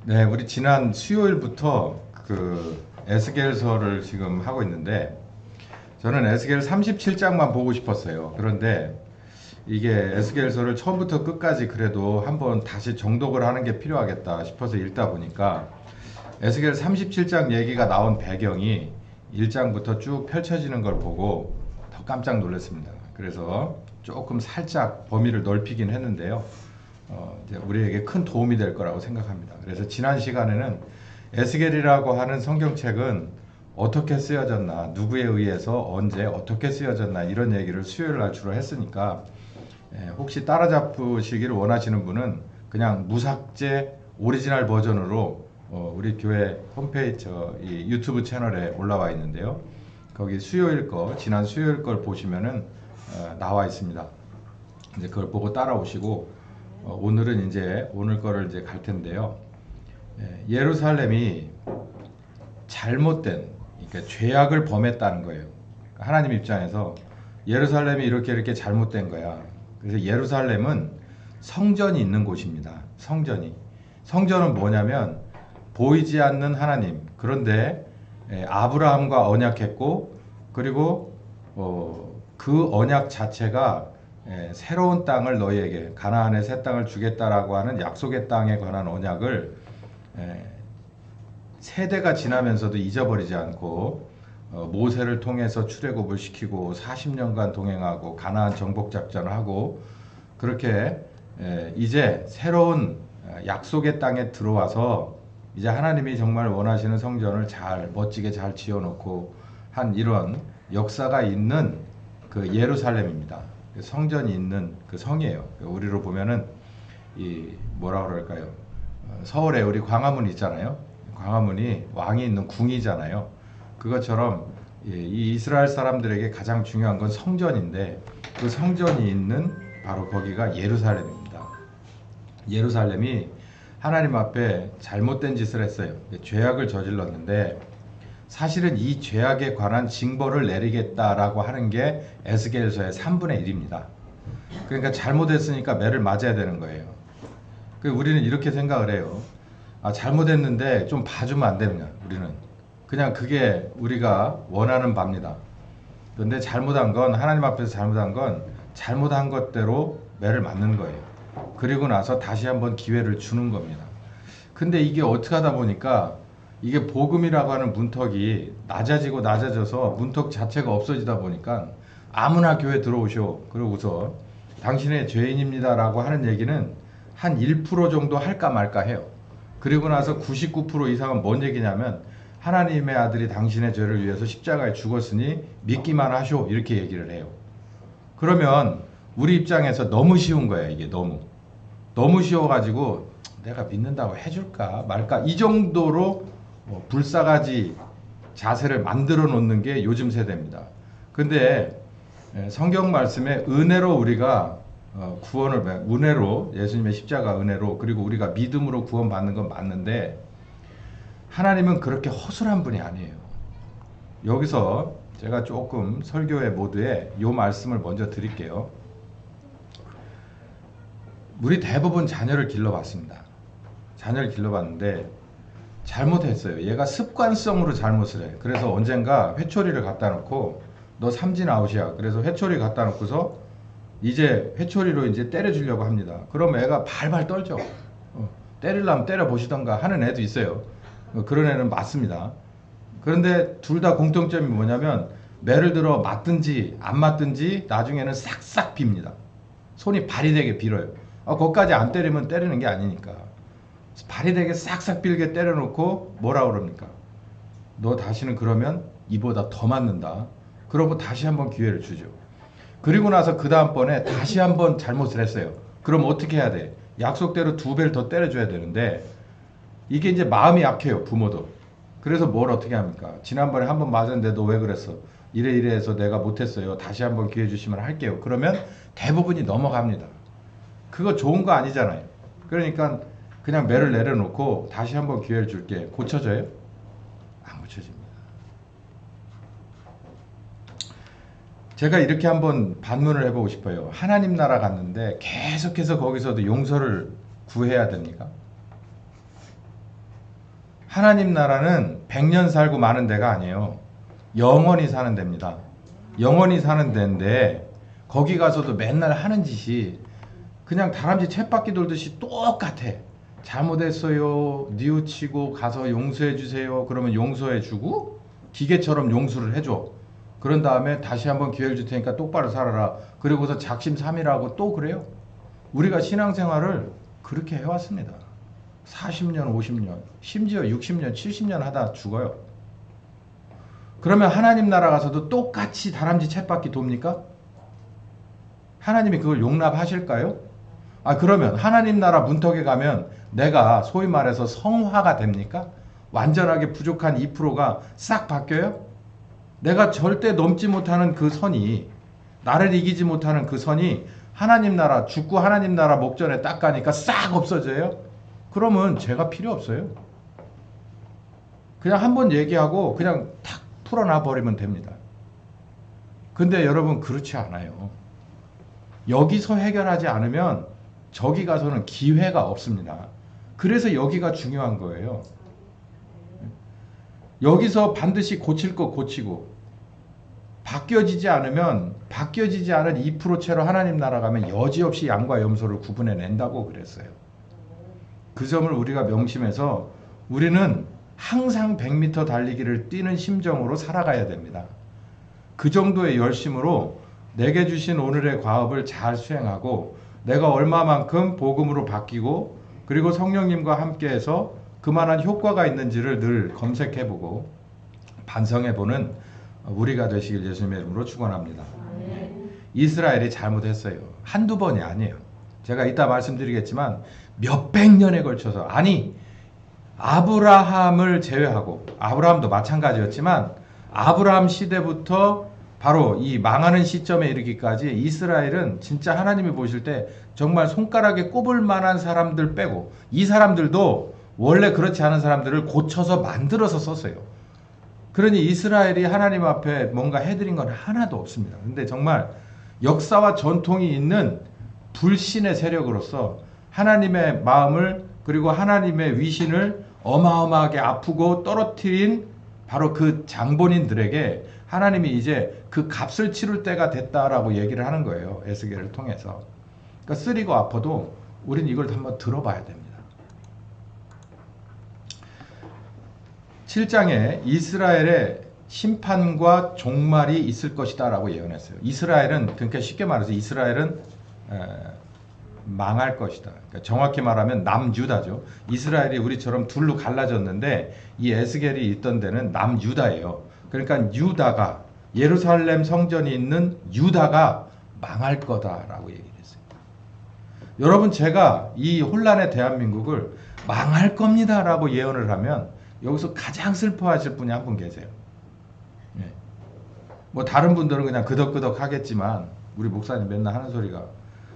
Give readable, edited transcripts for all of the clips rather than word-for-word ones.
네, 우리 지난 수요일부터 그 에스겔서를 지금 하고 있는데 저는 에스겔 37장만 보고 싶었어요. 그런데 이게 에스겔서를 처음부터 끝까지 그래도 한번 다시 정독을 하는 게 필요하겠다 싶어서 읽다 보니까 에스겔 37장 얘기가 나온 배경이 1장부터 쭉 펼쳐지는 걸 보고 더 깜짝 놀랐습니다. 그래서 조금 살짝 범위를 넓히긴 했는데요. 이제 우리에게 큰 도움이 될 거라고 생각합니다. 그래서 지난 시간에는 에스겔이라고 하는 성경책은 어떻게 쓰여졌나, 누구에 의해서 언제 어떻게 쓰여졌나 이런 얘기를 수요일 날 주로 했으니까 혹시 따라잡으시기를 원하시는 분은 그냥 무삭제 오리지널 버전으로 우리 교회 홈페이지 이 유튜브 채널에 올라와 있는데요. 거기 수요일 거 지난 수요일 걸 보시면은 나와 있습니다. 이제 그걸 보고 따라오시고 오늘은 이제 오늘 거를 이제 갈 텐데요. 예루살렘이 잘못된 그러니까 죄악을 범했다는 거예요. 하나님 입장에서 예루살렘이 이렇게 잘못된 거야. 그래서 예루살렘은 성전이 있는 곳입니다. 성전은 뭐냐면 보이지 않는 하나님. 그런데 아브라함과 언약했고 그리고 그 언약 자체가 새로운 땅을 너희에게 가나안의 새 땅을 주겠다라고 하는 약속의 땅에 관한 언약을 세대가 지나면서도 잊어버리지 않고 모세를 통해서 출애굽을 시키고 40년간 동행하고 가나안 정복 작전을 하고 그렇게 이제 새로운 약속의 땅에 들어와서 이제 하나님이 정말 원하시는 성전을 잘 멋지게 잘 지어놓고 한 이런 역사가 있는 그 예루살렘입니다. 성전이 있는 그 성이에요. 우리로 보면은 이 뭐라 그럴까요? 서울에 우리 광화문 있잖아요. 광화문이 왕이 있는 궁이잖아요. 그것처럼 이 이스라엘 사람들에게 가장 중요한 건 성전인데 그 성전이 있는 바로 거기가 예루살렘입니다. 예루살렘이 하나님 앞에 잘못된 짓을 했어요. 죄악을 저질렀는데 사실은 이 죄악에 관한 징벌을 내리겠다라고 하는 게 에스겔서의 3분의 1입니다. 그러니까 잘못했으니까 매를 맞아야 되는 거예요. 우리는 이렇게 생각을 해요. 잘못했는데 좀 봐주면 안 되느냐, 우리는. 그냥 그게 우리가 원하는 바입니다. 그런데 잘못한 건, 하나님 앞에서 잘못한 건 잘못한 것대로 매를 맞는 거예요. 그리고 나서 다시 한번 기회를 주는 겁니다. 근데 이게 어떻게 하다 보니까 이게 복음이라고 하는 문턱이 낮아지고 낮아져서 문턱 자체가 없어지다 보니까 아무나 교회 들어오셔. 그러고서 당신의 죄인입니다라고 하는 얘기는 한 1% 정도 할까 말까 해요. 그리고 나서 99% 이상은 뭔 얘기냐면 하나님의 아들이 당신의 죄를 위해서 십자가에 죽었으니 믿기만 하쇼 이렇게 얘기를 해요. 그러면 우리 입장에서 너무 쉬운 거야. 이게 너무 쉬워가지고 내가 믿는다고 해줄까 말까 이 정도로 불싸가지 자세를 만들어 놓는 게 요즘 세대입니다. 근데 성경 말씀에 은혜로 우리가 구원을 은혜로 예수님의 십자가 은혜로 그리고 우리가 믿음으로 구원받는 건 맞는데 하나님은 그렇게 허술한 분이 아니에요. 여기서 제가 조금 설교의 모드에 이 말씀을 먼저 드릴게요. 우리 대부분 자녀를 길러봤습니다. 자녀를 길러봤는데 잘못했어요. 얘가 습관성으로 잘못을 해. 그래서 언젠가 회초리를 갖다 놓고 너 삼진 아웃이야. 그래서 회초리 갖다 놓고서 이제 회초리로 이제 때려주려고 합니다. 그럼 애가 발발 떨죠. 때리려면 때려보시던가 하는 애도 있어요. 그런 애는 맞습니다. 그런데 둘 다 공통점이 뭐냐면 매를 들어 맞든지 안 맞든지 나중에는 싹싹 빕니다. 손이 발이 되게 빌어요. 거기까지 안 때리면 때리는 게 아니니까. 발이 되게 싹싹 빌게 때려놓고 뭐라 그럽니까? 너 다시는 그러면 이보다 더 맞는다. 그러고 다시 한번 기회를 주죠. 그리고 나서 그 다음번에 다시 한번 잘못을 했어요. 그럼 어떻게 해야 돼? 약속대로 2배를 더 때려줘야 되는데 이게 이제 마음이 약해요. 부모도. 그래서 뭘 어떻게 합니까? 지난번에 한번 맞았는데 너 왜 그랬어? 이래 해서 내가 못했어요. 다시 한번 기회 주시면 할게요. 그러면 대부분이 넘어갑니다. 그거 좋은 거 아니잖아요. 그러니까 그냥 매를 내려놓고 다시 한번 기회를 줄게. 고쳐져요? 안 고쳐집니다. 제가 이렇게 한번 반문을 해보고 싶어요. 하나님 나라 갔는데 계속해서 거기서도 용서를 구해야 됩니까? 하나님 나라는 100년 살고 마는 데가 아니에요. 영원히 사는 데입니다. 영원히 사는 데인데 거기 가서도 맨날 하는 짓이 그냥 다람쥐 쳇바퀴 돌듯이 똑같아. 잘못했어요. 뉘우치고 가서 용서해 주세요. 그러면 용서해 주고 기계처럼 용서를 해줘. 그런 다음에 다시 한번 기회를 줄 테니까 똑바로 살아라. 그리고서 작심삼일하고 또 그래요. 우리가 신앙생활을 그렇게 해왔습니다. 40년, 50년, 심지어 60년, 70년 하다 죽어요. 그러면 하나님 나라 가서도 똑같이 다람쥐 쳇바퀴 돕니까? 하나님이 그걸 용납하실까요? 그러면 하나님 나라 문턱에 가면 내가 소위 말해서 성화가 됩니까? 완전하게 부족한 2%가 싹 바뀌어요? 내가 절대 넘지 못하는 그 선이, 나를 이기지 못하는 그 선이 하나님 나라, 죽고 하나님 나라 목전에 딱 가니까 싹 없어져요? 그러면 죄가 필요 없어요. 그냥 한번 얘기하고 그냥 탁 풀어놔 버리면 됩니다. 근데 여러분 그렇지 않아요. 여기서 해결하지 않으면 저기 가서는 기회가 없습니다. 그래서 여기가 중요한 거예요. 여기서 반드시 고칠 거 고치고 바뀌어지지 않으면 바뀌어지지 않은 2%채로 하나님 나라 가면 여지없이 양과 염소를 구분해낸다고 그랬어요. 그 점을 우리가 명심해서 우리는 항상 100m 달리기를 뛰는 심정으로 살아가야 됩니다. 그 정도의 열심으로 내게 주신 오늘의 과업을 잘 수행하고 내가 얼마만큼 복음으로 바뀌고 그리고 성령님과 함께해서 그만한 효과가 있는지를 늘 검색해보고 반성해보는 우리가 되시길 예수님의 이름으로 축원합니다. 이스라엘이 잘못했어요. 한두 번이 아니에요. 제가 이따 말씀드리겠지만 몇백 년에 걸쳐서, 아니 아브라함을 제외하고, 아브라함도 마찬가지였지만 아브라함 시대부터 바로 이 망하는 시점에 이르기까지 이스라엘은 진짜 하나님이 보실 때 정말 손가락에 꼽을 만한 사람들 빼고, 이 사람들도 원래 그렇지 않은 사람들을 고쳐서 만들어서 썼어요. 그러니 이스라엘이 하나님 앞에 뭔가 해드린 건 하나도 없습니다. 근데 정말 역사와 전통이 있는 불신의 세력으로서 하나님의 마음을, 그리고 하나님의 위신을 어마어마하게 아프고 떨어뜨린 바로 그 장본인들에게 하나님이 이제 그 값을 치를 때가 됐다라고 얘기를 하는 거예요. 에스겔을 통해서. 그러니까 쓰리고 아파도 우린 이걸 한번 들어봐야 됩니다. 7장에 이스라엘의 심판과 종말이 있을 것이다 라고 예언했어요. 이스라엘은, 그러니까 쉽게 말해서 이스라엘은 망할 것이다. 그러니까 정확히 말하면 남유다죠. 이스라엘이 우리처럼 둘로 갈라졌는데 이 에스겔이 있던 데는 남유다예요. 그러니까 유다가, 예루살렘 성전이 있는 유다가 망할 거다라고 얘기를 했어요. 여러분, 제가 이 혼란의 대한민국을 망할 겁니다라고 예언을 하면 여기서 가장 슬퍼하실 분이 한 분 계세요. 뭐 다른 분들은 그냥 끄덕끄덕 하겠지만 우리 목사님 맨날 하는 소리가,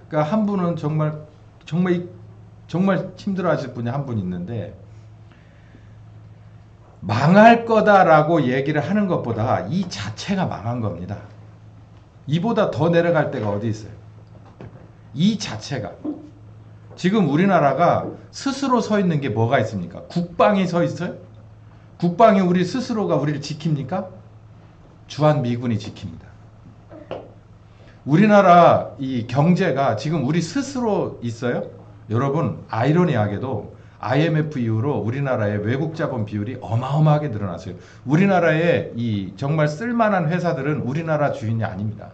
그러니까 한 분은 정말 힘들어하실 분이 한 분 있는데, 망할 거다라고 얘기를 하는 것보다 이 자체가 망한 겁니다. 이보다 더 내려갈 데가 어디 있어요? 이 자체가. 지금 우리나라가 스스로 서 있는 게 뭐가 있습니까? 국방이 서 있어요? 국방이 우리 스스로가 우리를 지킵니까? 주한미군이 지킵니다. 우리나라 이 경제가 지금 우리 스스로 있어요? 여러분, 아이러니하게도 IMF 이후로 우리나라의 외국 자본 비율이 어마어마하게 늘어났어요. 우리나라의 이 정말 쓸만한 회사들은 우리나라 주인이 아닙니다.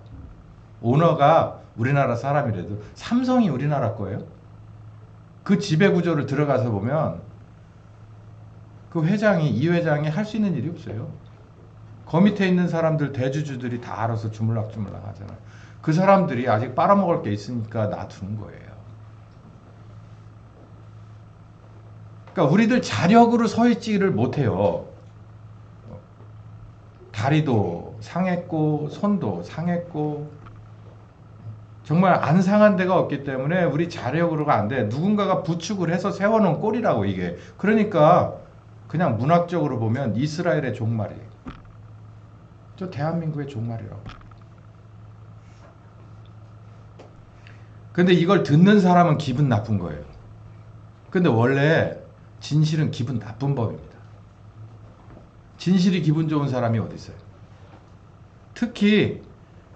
오너가 우리나라 사람이라도 삼성이 우리나라 거예요. 그 지배 구조를 들어가서 보면 그 회장이, 이 회장이 할 수 있는 일이 없어요. 그 밑에 있는 사람들, 대주주들이 다 알아서 주물락주물락 하잖아요. 그 사람들이 아직 빨아먹을 게 있으니까 놔두는 거예요. 그러니까 우리들 자력으로 서 있지를 못해요. 다리도 상했고 손도 상했고 정말 안 상한 데가 없기 때문에 우리 자력으로가 안 돼. 누군가가 부축을 해서 세워놓은 꼴이라고 이게. 그러니까 그냥 문학적으로 보면 이스라엘의 종말이에요. 저 대한민국의 종말이라고. 근데 이걸 듣는 사람은 기분 나쁜 거예요. 근데 원래 진실은 기분 나쁜 법입니다. 진실이 기분 좋은 사람이 어디 있어요? 특히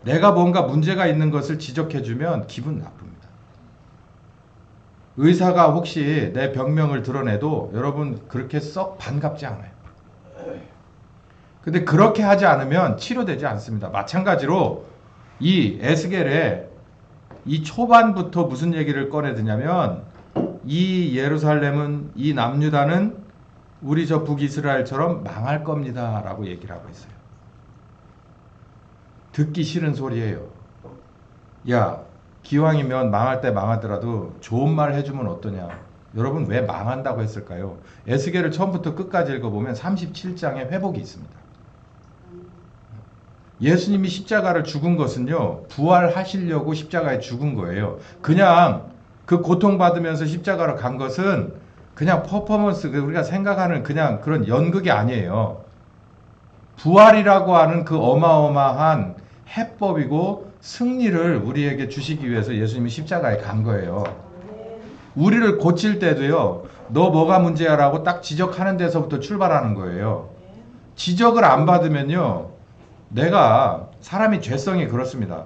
내가 뭔가 문제가 있는 것을 지적해주면 기분 나쁩니다. 의사가 혹시 내 병명을 드러내도 여러분 그렇게 썩 반갑지 않아요. 근데 그렇게 하지 않으면 치료되지 않습니다. 마찬가지로 이 에스겔에 이 초반부터 무슨 얘기를 꺼내드냐면 이 예루살렘은, 이 남유다는 우리 저 북이스라엘처럼 망할 겁니다 라고 얘기를 하고 있어요. 듣기 싫은 소리예요. 야, 기왕이면 망할 때 망하더라도 좋은 말 해주면 어떠냐. 여러분 왜 망한다고 했을까요? 에스겔을 처음부터 끝까지 읽어보면 37장에 회복이 있습니다. 예수님이 십자가를 죽은 것은요, 부활하시려고 십자가에 죽은 거예요. 그냥 그 고통받으면서 십자가로 간 것은 그냥 퍼포먼스, 우리가 생각하는 그냥 그런 연극이 아니에요. 부활이라고 하는 그 어마어마한 해법이고 승리를 우리에게 주시기 위해서 예수님이 십자가에 간 거예요. 우리를 고칠 때도요, 너 뭐가 문제야 라고 딱 지적하는 데서부터 출발하는 거예요. 지적을 안 받으면요, 내가 사람이 죄성이 그렇습니다.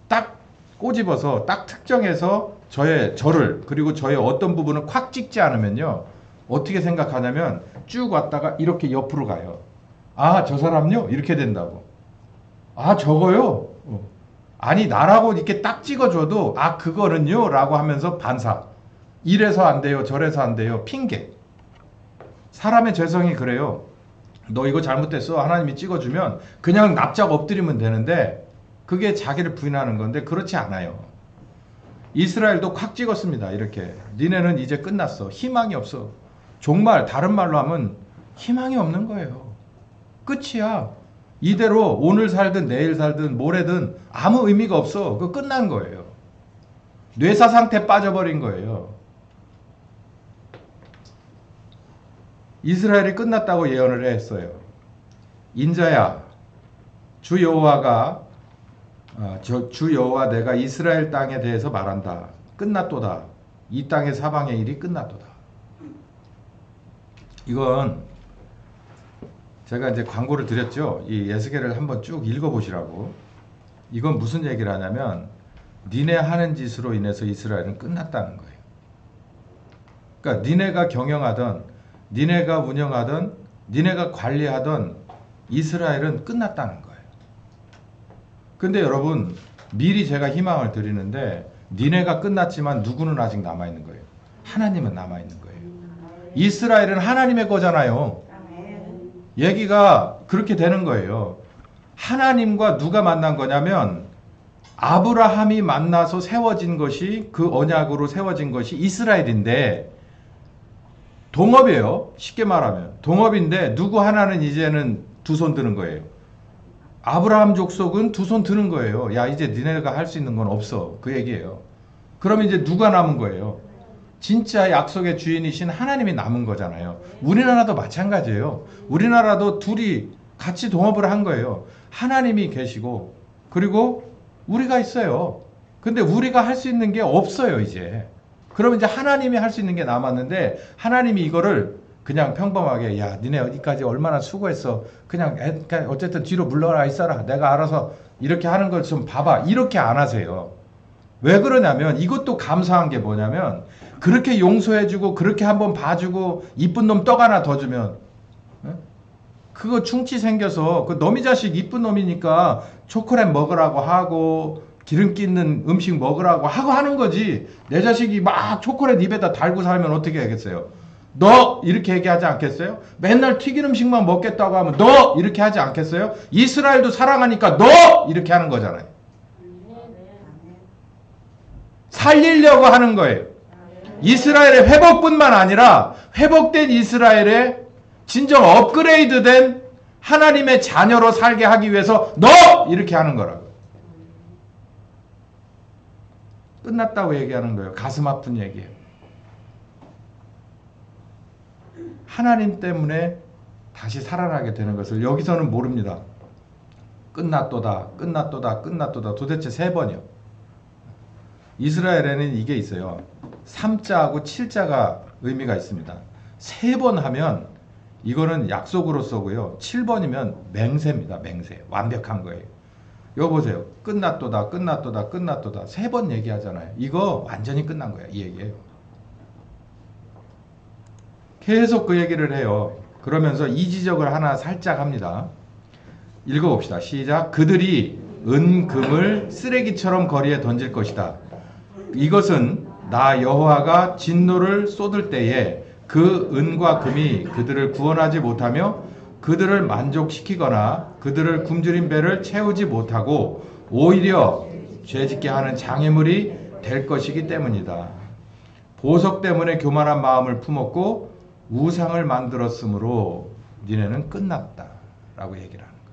딱 꼬집어서 딱 특정해서 저를 그리고 저의 어떤 부분을 콱 찍지 않으면요, 어떻게 생각하냐면 쭉 왔다가 이렇게 옆으로 가요. 아, 저 사람요? 이렇게 된다고. 아, 저거요? 아니, 나라고 이렇게 딱 찍어줘도 아, 그거는요? 라고 하면서 반사. 이래서 안 돼요, 저래서 안 돼요. 핑계. 사람의 죄성이 그래요. 너 이거 잘못됐어. 하나님이 찍어주면 그냥 납작 엎드리면 되는데 그게 자기를 부인하는 건데 그렇지 않아요. 이스라엘도 콱 찍었습니다. 이렇게. 니네는 이제 끝났어. 희망이 없어. 정말 다른 말로 하면 희망이 없는 거예요. 끝이야. 이대로 오늘 살든 내일 살든 모레든 아무 의미가 없어. 그거 끝난 거예요. 뇌사 상태 빠져버린 거예요. 이스라엘이 끝났다고 예언을 했어요. 인자야, 주 여호와 내가 이스라엘 땅에 대해서 말한다. 끝났도다. 이 땅의 사방의 일이 끝났도다. 이건 제가 이제 광고를 드렸죠. 이 에스겔을 한번 쭉 읽어보시라고. 이건 무슨 얘기를 하냐면 니네 하는 짓으로 인해서 이스라엘은 끝났다는 거예요. 그러니까 니네가 경영하던, 니네가 운영하던, 니네가 관리하던 이스라엘은 끝났다는 거예요. 근데 여러분, 미리 제가 희망을 드리는데 니네가 끝났지만 누구는 아직 남아있는 거예요? 하나님은 남아있는 거예요. 이스라엘은 하나님의 거잖아요. 얘기가 그렇게 되는 거예요. 하나님과 누가 만난 거냐면 아브라함이 만나서 세워진 것이, 그 언약으로 세워진 것이 이스라엘인데 동업이에요. 쉽게 말하면 동업인데 누구 하나는 이제는 두 손 드는 거예요. 아브라함 족속은 두 손 드는 거예요. 야, 이제 니네가 할 수 있는 건 없어. 그 얘기예요. 그러면 이제 누가 남은 거예요? 진짜 약속의 주인이신 하나님이 남은 거잖아요. 우리나라도 마찬가지예요. 우리나라도 둘이 같이 동업을 한 거예요. 하나님이 계시고 그리고 우리가 있어요. 근데 우리가 할 수 있는 게 없어요, 이제. 그러면 이제 하나님이 할 수 있는 게 남았는데 하나님이 이거를 그냥 평범하게, 야, 니네 여기까지 얼마나 수고했어. 그냥 어쨌든 뒤로 물러나 있어라. 내가 알아서 이렇게 하는 걸 좀 봐봐. 이렇게 안 하세요. 왜 그러냐면 이것도 감사한 게 뭐냐면 그렇게 용서해주고 그렇게 한번 봐주고 이쁜 놈 떡 하나 더 주면 그거 충치 생겨서 그 놈이 자식 이쁜 놈이니까 초콜릿 먹으라고 하고 기름기 있는 음식 먹으라고 하고 하는 거지. 내 자식이 막 초콜릿 입에다 달고 살면 어떻게 하겠어요? 너 이렇게 얘기하지 않겠어요? 맨날 튀긴 음식만 먹겠다고 하면 너 이렇게 하지 않겠어요? 이스라엘도 사랑하니까 너 이렇게 하는 거잖아요. 살리려고 하는 거예요. 이스라엘의 회복뿐만 아니라 회복된 이스라엘의 진정 업그레이드된 하나님의 자녀로 살게 하기 위해서 너 이렇게 하는 거라고. 끝났다고 얘기하는 거예요. 가슴 아픈 얘기예요. 하나님 때문에 다시 살아나게 되는 것을 여기서는 모릅니다. 끝났도다, 끝났도다, 끝났도다. 도대체 3번이요. 이스라엘에는 이게 있어요. 3자하고 7자가 의미가 있습니다. 3번 하면 이거는 약속으로서고요. 7번이면 맹세입니다. 맹세. 완벽한 거예요. 이거 보세요. 끝났도다, 끝났도다, 끝났도다. 3번 얘기하잖아요. 이거 완전히 끝난 거야. 이 얘기예요. 계속 그 얘기를 해요. 그러면서 이 지적을 하나 살짝 합니다. 읽어봅시다. 시작. 그들이 은금을 쓰레기처럼 거리에 던질 것이다. 이것은 나 여호와가 진노를 쏟을 때에 그 은과 금이 그들을 구원하지 못하며 그들을 만족시키거나 그들을 굶주린 배를 채우지 못하고 오히려 죄짓게 하는 장애물이 될 것이기 때문이다. 보석 때문에 교만한 마음을 품었고 우상을 만들었으므로 니네는 끝났다 라고 얘기를 하는 거예요.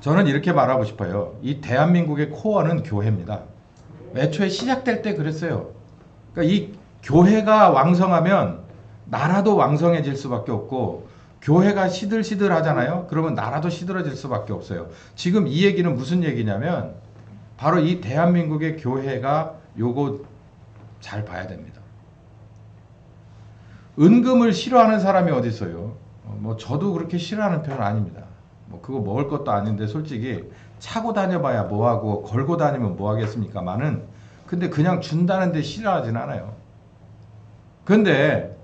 저는 이렇게 말하고 싶어요. 이 대한민국의 코어는 교회입니다. 애초에 시작될 때 그랬어요. 그러니까 이 교회가 왕성하면 나라도 왕성해질 수밖에 없고 교회가 시들시들 하잖아요. 그러면 나라도 시들어질 수밖에 없어요. 지금 이 얘기는 무슨 얘기냐면 바로 이 대한민국의 교회가 요거 잘 봐야 됩니다. 은금을 싫어하는 사람이 어디 있어요? 뭐 저도 그렇게 싫어하는 편은 아닙니다. 뭐 그거 먹을 것도 아닌데 솔직히 차고 다녀봐야 뭐하고 걸고 다니면 뭐하겠습니까만은 근데 그냥 준다는데 싫어하진 않아요. 근데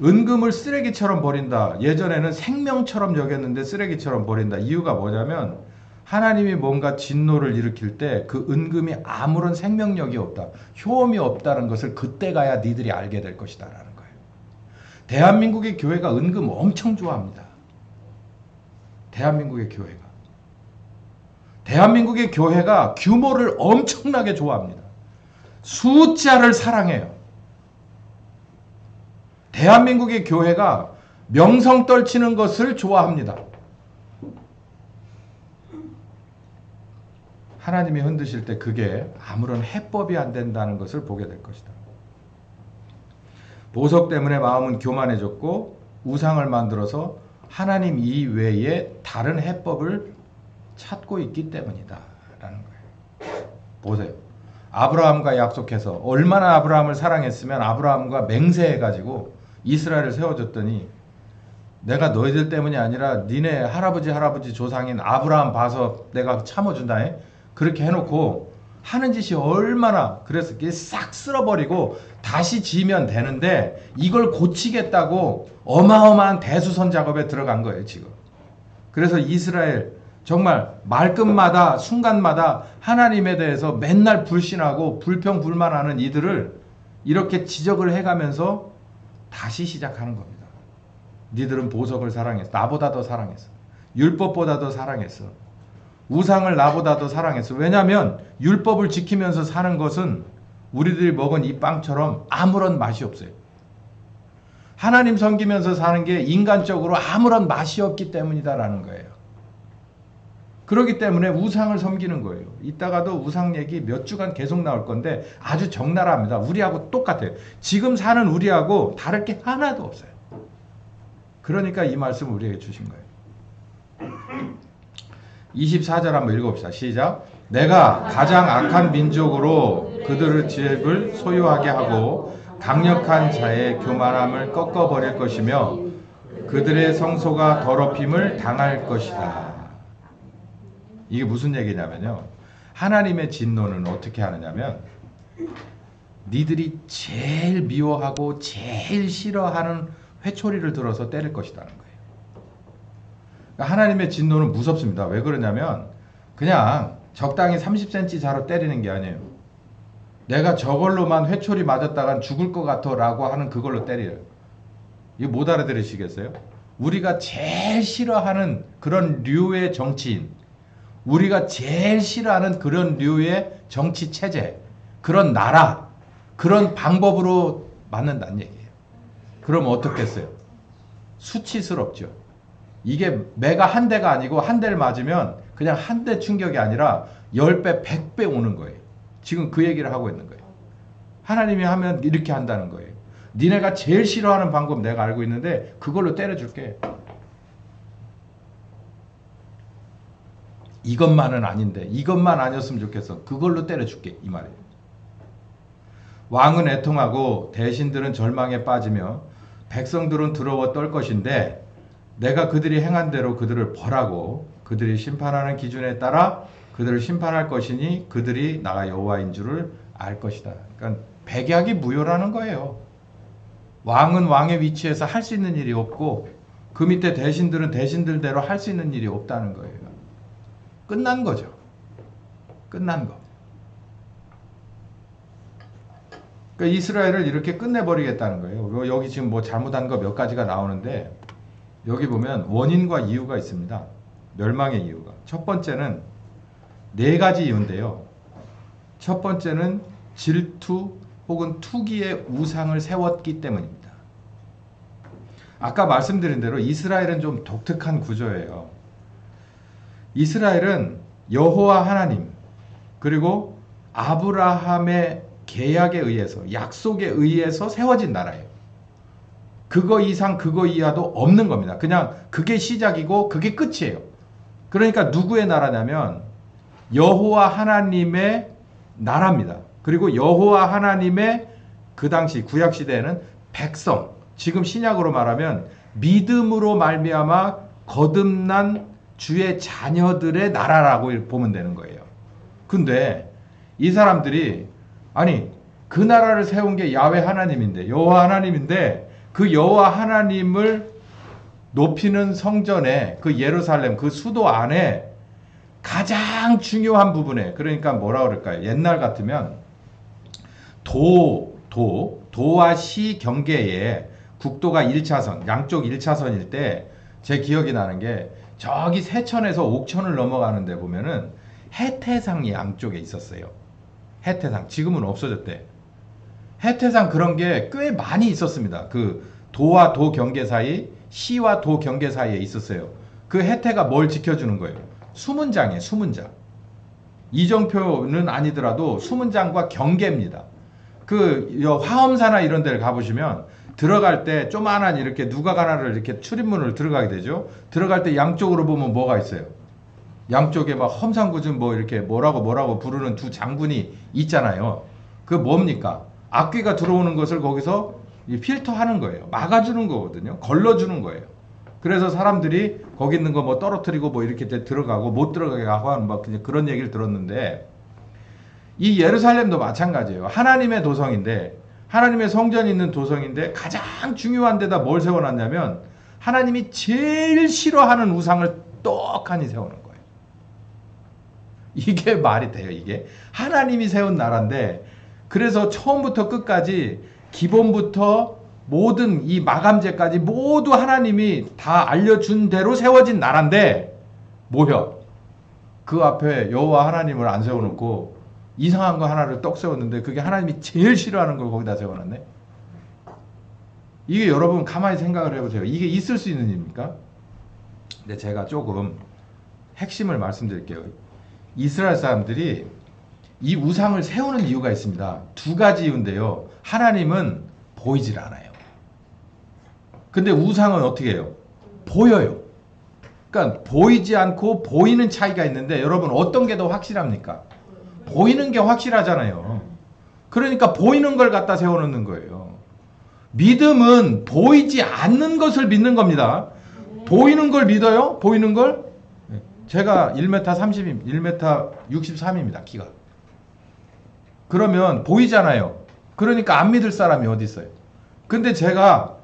은금을 쓰레기처럼 버린다. 예전에는 생명처럼 여겼는데 쓰레기처럼 버린다. 이유가 뭐냐면 하나님이 뭔가 진노를 일으킬 때 그 은금이 아무런 생명력이 없다. 효험이 없다는 것을 그때 가야 니들이 알게 될 것이다 라는 거예요. 대한민국의 교회가 은금 엄청 좋아합니다. 대한민국의 교회가. 대한민국의 교회가 규모를 엄청나게 좋아합니다. 숫자를 사랑해요. 대한민국의 교회가 명성 떨치는 것을 좋아합니다. 하나님이 흔드실 때 그게 아무런 해법이 안 된다는 것을 보게 될 것이다. 보석 때문에 마음은 교만해졌고 우상을 만들어서 하나님 이외에 다른 해법을 찾고 있기 때문이다 라는 거예요. 보세요. 아브라함과 약속해서 얼마나 아브라함을 사랑했으면 아브라함과 맹세해가지고 이스라엘을 세워줬더니 내가 너희들 때문이 아니라 니네 할아버지 조상인 아브라함 봐서 내가 참아준다. 그렇게 해놓고 하는 짓이 얼마나 그래서 싹 쓸어버리고 다시 지으면 되는데 이걸 고치겠다고 어마어마한 대수선 작업에 들어간 거예요 지금. 그래서 이스라엘 정말 말끝마다 순간마다 하나님에 대해서 맨날 불신하고 불평불만하는 이들을 이렇게 지적을 해가면서 다시 시작하는 겁니다. 니들은 보석을 사랑했어. 나보다 더 사랑했어. 율법보다 더 사랑했어. 우상을 나보다 더 사랑했어. 왜냐하면 율법을 지키면서 사는 것은 우리들이 먹은 이 빵처럼 아무런 맛이 없어요. 하나님 섬기면서 사는 게 인간적으로 아무런 맛이 없기 때문이다라는 거예요. 그렇기 때문에 우상을 섬기는 거예요. 이따가도 우상 얘기 몇 주간 계속 나올 건데 아주 적나라합니다. 우리하고 똑같아요. 지금 사는 우리하고 다를 게 하나도 없어요. 그러니까 이 말씀 우리에게 주신 거예요. 24절 한번 읽어봅시다. 시작. 내가 가장 악한 민족으로 그들의 집을 소유하게 하고 강력한 자의 교만함을 꺾어버릴 것이며 그들의 성소가 더럽힘을 당할 것이다. 이게 무슨 얘기냐면요. 하나님의 진노는 어떻게 하느냐면 니들이 제일 미워하고 제일 싫어하는 회초리를 들어서 때릴 것이라는 거예요. 그러니까 하나님의 진노는 무섭습니다. 왜 그러냐면 그냥 적당히 30cm 자로 때리는 게 아니에요. 내가 저걸로만 회초리 맞았다간 죽을 것 같아 라고 하는 그걸로 때려요. 이거 못 알아들으시겠어요? 우리가 제일 싫어하는 그런 류의 정치인, 우리가 제일 싫어하는 그런 류의 정치 체제, 그런 나라, 그런 방법으로 맞는다는 얘기예요. 그럼 어떻겠어요? 수치스럽죠. 이게 매가 한 대가 아니고 한 대를 맞으면 그냥 한 대 충격이 아니라 10배, 100배 오는 거예요. 지금 그 얘기를 하고 있는 거예요. 하나님이 하면 이렇게 한다는 거예요. 니네가 제일 싫어하는 방법 내가 알고 있는데 그걸로 때려줄게. 이것만은 아닌데 이것만 아니었으면 좋겠어. 그걸로 때려줄게 이 말이에요. 왕은 애통하고 대신들은 절망에 빠지며 백성들은 두려워 떨 것인데 내가 그들이 행한 대로 그들을 벌하고 그들이 심판하는 기준에 따라 그들을 심판할 것이니 그들이 나가 여호와인 줄을 알 것이다. 그러니까 백약이 무효라는 거예요. 왕은 왕의 위치에서 할 수 있는 일이 없고 그 밑에 대신들은 대신들대로 할 수 있는 일이 없다는 거예요. 끝난 거죠. 끝난 거. 그러니까 이스라엘을 이렇게 끝내버리겠다는 거예요. 여기 지금 뭐 잘못한 거 몇 가지가 나오는데 여기 보면 원인과 이유가 있습니다. 멸망의 이유가. 첫 번째는 네 가지 이유인데요. 첫 번째는 질투 혹은 투기의 우상을 세웠기 때문입니다. 아까 말씀드린 대로 이스라엘은 좀 독특한 구조예요. 이스라엘은 여호와 하나님 그리고 아브라함의 계약에 의해서 약속에 의해서 세워진 나라예요. 그거 이상 그거 이하도 없는 겁니다. 그냥 그게 시작이고 그게 끝이에요. 그러니까 누구의 나라냐면 여호와 하나님의 나라입니다. 그리고 여호와 하나님의 그 당시 구약 시대에는 백성, 지금 신약으로 말하면 믿음으로 말미암아 거듭난 주의 자녀들의 나라라고 보면 되는 거예요. 근데 이 사람들이 아니 그 나라를 세운 게 야훼 하나님인데 여호와 하나님인데 그 여호와 하나님을 높이는 성전에 그 예루살렘 그 수도 안에 가장 중요한 부분에 그러니까 뭐라 그럴까요? 옛날 같으면 도와 시 경계에 국도가 1차선 양쪽 1차선일 때 제 기억이 나는 게 저기 세천에서 옥천을 넘어가는데 보면은 해태상이 양쪽에 있었어요. 해태상 지금은 없어졌대. 해태상 그런 게 꽤 많이 있었습니다. 그 도와 도 경계 사이 시와 도 경계 사이에 있었어요. 그 해태가 뭘 지켜주는 거예요? 수문장이에요. 수문장. 이정표는 아니더라도 수문장과 경계입니다. 그 화엄사나 이런 데를 가보시면 들어갈 때 조만한 이렇게 누각 하나를 이렇게 출입문을 들어가게 되죠. 들어갈 때 양쪽으로 보면 뭐가 있어요? 양쪽에 막 험상궂은 뭐 이렇게 뭐라고 부르는 두 장군이 있잖아요. 그 뭡니까? 악귀가 들어오는 것을 거기서 필터하는 거예요. 막아주는 거거든요. 걸러주는 거예요. 그래서 사람들이 거기 있는 거 뭐 떨어뜨리고 뭐 이렇게 들어가고 못 들어가게 하고 하는 막 그런 얘기를 들었는데 이 예루살렘도 마찬가지예요. 하나님의 도성인데 하나님의 성전이 있는 도성인데 가장 중요한 데다 뭘 세워놨냐면 하나님이 제일 싫어하는 우상을 떡하니 세우는 거예요. 이게 말이 돼요. 이게 하나님이 세운 나라인데 그래서 처음부터 끝까지 기본부터 모든 이 마감제까지 모두 하나님이 다 알려준 대로 세워진 나라인데 뭐야? 그 앞에 여호와 하나님을 안 세워놓고 이상한 거 하나를 떡 세웠는데 그게 하나님이 제일 싫어하는 걸 거기다 세워놨네? 이게 여러분 가만히 생각을 해보세요. 이게 있을 수 있는 일입니까? 근데 제가 조금 핵심을 말씀드릴게요. 이스라엘 사람들이 이 우상을 세우는 이유가 있습니다. 두 가지 이유인데요. 하나님은 보이질 않아요. 근데 우상은 어떻게 해요? 보여요. 그러니까 보이지 않고 보이는 차이가 있는데 여러분 어떤 게 더 확실합니까? 보이는 게 확실하잖아요. 그러니까 보이는 걸 갖다 세워놓는 거예요. 믿음은 보이지 않는 것을 믿는 겁니다. 보이는 걸 믿어요? 보이는 걸? 제가 1m 30임, 1m 63입니다. 키가. 그러면 보이잖아요. 그러니까 안 믿을 사람이 어디 있어요? 근데 제가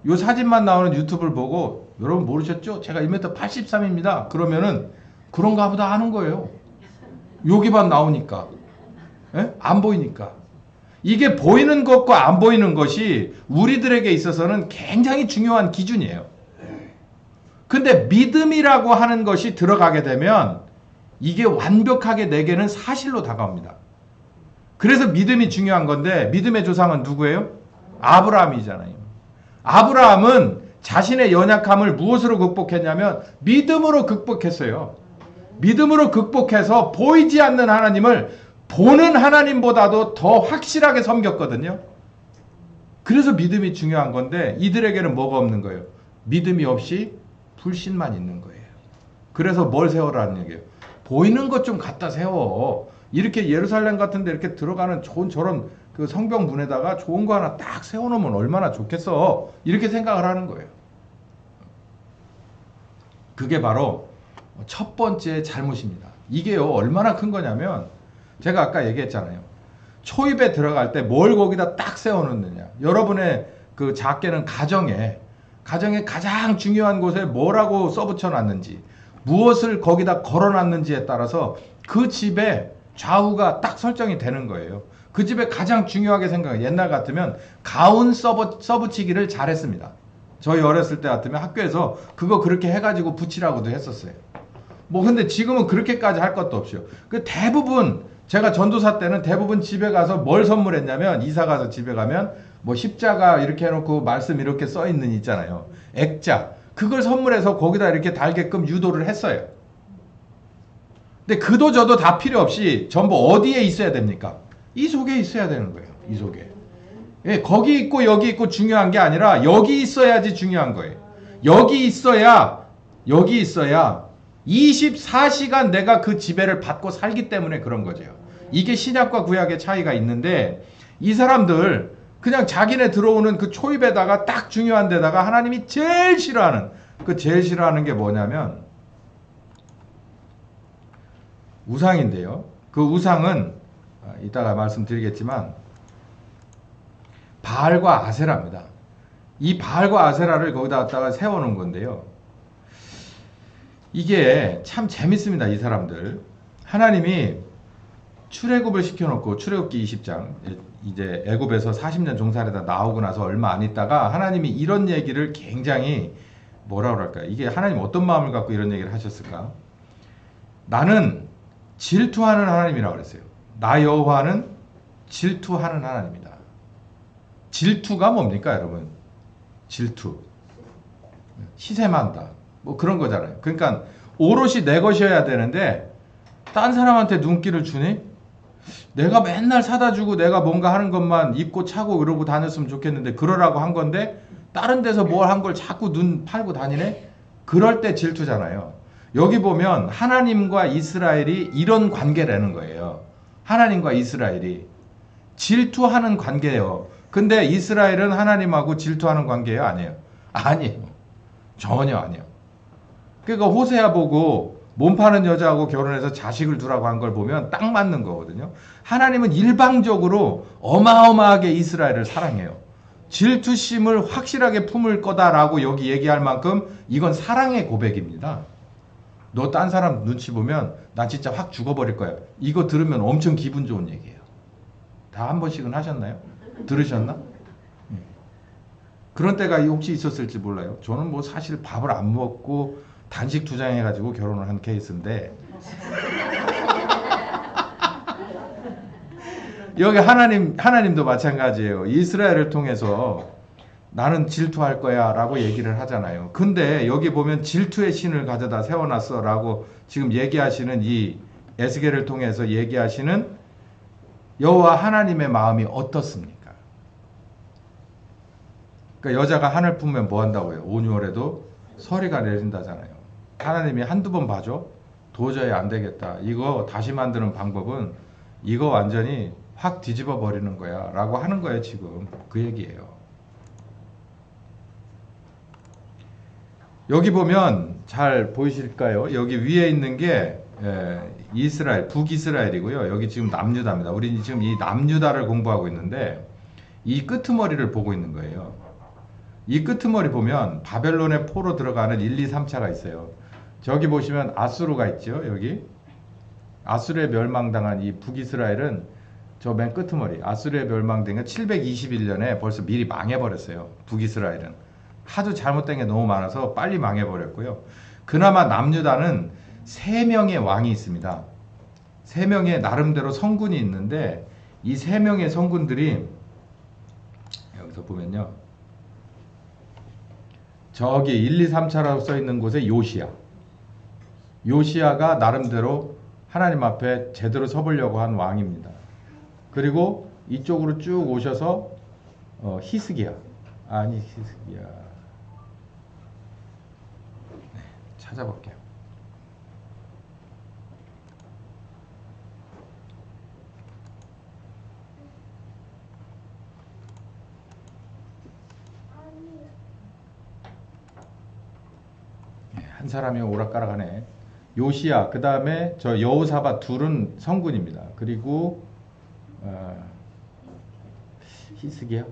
요 사진만 나오는 유튜브를 보고 여러분 모르셨죠? 제가 1m 83입니다. 그러면은 그런가 보다 하는 거예요. 여기만 나오니까. 에? 안 보이니까. 이게 보이는 것과 안 보이는 것이 우리들에게 있어서는 굉장히 중요한 기준이에요. 근데 믿음이라고 하는 것이 들어가게 되면 이게 완벽하게 내게는 사실로 다가옵니다. 그래서 믿음이 중요한 건데 믿음의 조상은 누구예요? 아브라함이잖아요. 아브라함은 자신의 연약함을 무엇으로 극복했냐면 믿음으로 극복했어요. 믿음으로 극복해서 보이지 않는 하나님을 보는 하나님보다도 더 확실하게 섬겼거든요. 그래서 믿음이 중요한 건데 이들에게는 뭐가 없는 거예요? 믿음이 없이 불신만 있는 거예요. 그래서 뭘 세워라는 얘기예요. 보이는 것 좀 갖다 세워. 이렇게 예루살렘 같은 데 이렇게 들어가는 좋은 저런 그 성벽 문에다가 좋은 거 하나 딱 세워놓으면 얼마나 좋겠어. 이렇게 생각을 하는 거예요. 그게 바로 첫 번째 잘못입니다. 이게요, 얼마나 큰 거냐면, 제가 아까 얘기했잖아요. 초입에 들어갈 때 뭘 거기다 딱 세워놓느냐. 여러분의 그 작게는 가정에 가장 중요한 곳에 뭐라고 써붙여 놨는지, 무엇을 거기다 걸어 놨는지에 따라서 그 집에 좌우가 딱 설정이 되는 거예요. 그 집에 가장 중요하게 생각해요. 옛날 같으면 가운 써붙이기를 잘했습니다. 저희 어렸을 때 같으면 학교에서 그거 그렇게 해가지고 붙이라고도 했었어요. 뭐 근데 지금은 그렇게까지 할 것도 없어요. 그 대부분 제가 전도사 때는 대부분 집에 가서 뭘 선물했냐면, 이사 가서 집에 가면 뭐 십자가 이렇게 해놓고 말씀 이렇게 써 있는 있잖아요. 액자. 그걸 선물해서 거기다 이렇게 달게끔 유도를 했어요. 근데 그도 저도 다 필요 없이 전부 어디에 있어야 됩니까? 이 속에 있어야 되는 거예요. 이 속에. 예, 거기 있고 여기 있고 중요한 게 아니라 여기 있어야지 중요한 거예요. 여기 있어야 24시간 내가 그 지배를 받고 살기 때문에 그런 거죠. 이게 신약과 구약의 차이가 있는데, 이 사람들 그냥 자기네 들어오는 그 초입에다가 딱 중요한 데다가 하나님이 제일 싫어하는 게 뭐냐면 우상인데요. 그 우상은 이따가 말씀드리겠지만 바알과 아세라입니다. 이 바알과 아세라를 거기다 갖다가 세워놓은 건데요. 이게 참 재밌습니다. 이 사람들. 하나님이 출애굽을 시켜놓고, 출애굽기 20장, 이제 애굽에서 40년 종살이다 나오고 나서 얼마 안 있다가 하나님이 이런 얘기를 굉장히 뭐라 그럴까요? 이게 하나님 어떤 마음을 갖고 이런 얘기를 하셨을까? 나는 질투하는 하나님이라고 그랬어요. 나 여호와는 질투하는 하나님이다. 질투가 뭡니까, 여러분? 질투. 시샘한다. 뭐 그런 거잖아요. 그러니까 오롯이 내 것이어야 되는데 딴 사람한테 눈길을 주니? 내가 맨날 사다 주고 내가 뭔가 하는 것만 입고 차고 이러고 다녔으면 좋겠는데, 그러라고 한 건데 다른 데서 뭘 한 걸 자꾸 눈 팔고 다니네? 그럴 때 질투잖아요. 여기 보면 하나님과 이스라엘이 이런 관계라는 거예요. 하나님과 이스라엘이 질투하는 관계예요. 근데 이스라엘은 하나님하고 질투하는 관계예요? 아니에요? 아니에요. 전혀 아니에요. 그러니까 호세아 보고 몸 파는 여자하고 결혼해서 자식을 두라고 한 걸 보면 딱 맞는 거거든요. 하나님은 일방적으로 어마어마하게 이스라엘을 사랑해요. 질투심을 확실하게 품을 거다라고 여기 얘기할 만큼 이건 사랑의 고백입니다. 너 딴 사람 눈치 보면 나 진짜 확 죽어버릴 거야. 이거 들으면 엄청 기분 좋은 얘기예요. 다 한 번씩은 하셨나요? 들으셨나? 그런 때가 혹시 있었을지 몰라요. 저는 뭐 사실 밥을 안 먹고 단식 투장해가지고 결혼을 한 케이스인데 여기 하나님도 마찬가지예요. 이스라엘을 통해서 나는 질투할 거야 라고 얘기를 하잖아요. 근데 여기 보면 질투의 신을 가져다 세워놨어 라고 지금 얘기하시는, 이 에스겔을 통해서 얘기하시는 여호와 하나님의 마음이 어떻습니까? 그러니까 여자가 하늘 품면 뭐 한다고요? 온유월에도 서리가 내린다잖아요. 하나님이 한두 번 봐줘? 도저히 안 되겠다. 이거 다시 만드는 방법은 이거 완전히 확 뒤집어 버리는 거야 라고 하는 거예요. 지금 그 얘기예요. 여기 보면 잘 보이실까요? 여기 위에 있는 게 이스라엘, 북이스라엘이고요. 여기 지금 남유다입니다. 우리는 지금 이 남유다를 공부하고 있는데 이 끄트머리를 보고 있는 거예요. 이 끄트머리 보면 바벨론의 포로 들어가는 1, 2, 3차가 있어요. 저기 보시면 아수르가 있죠. 여기 아수르에 멸망당한 이 북이스라엘은 저 맨 끄트머리, 아수르에 멸망된 게 721년에 벌써 미리 망해버렸어요. 북이스라엘은 하도 잘못된 게 너무 많아서 빨리 망해버렸고요. 그나마 남유다는 3명의 왕이 있습니다. 3명의 나름대로 성군이 있는데 이 3명의 성군들이 여기서 보면요, 저기 1, 2, 3차라고 써있는 곳에 요시야가 나름대로 하나님 앞에 제대로 서보려고 한 왕입니다. 그리고 이쪽으로 쭉 오셔서 히스기야. 네, 찾아볼게요. 한 사람이 오락가락하네. 요시야, 그 다음에 저 여호사밧 둘은 성군입니다. 그리고 히스기야.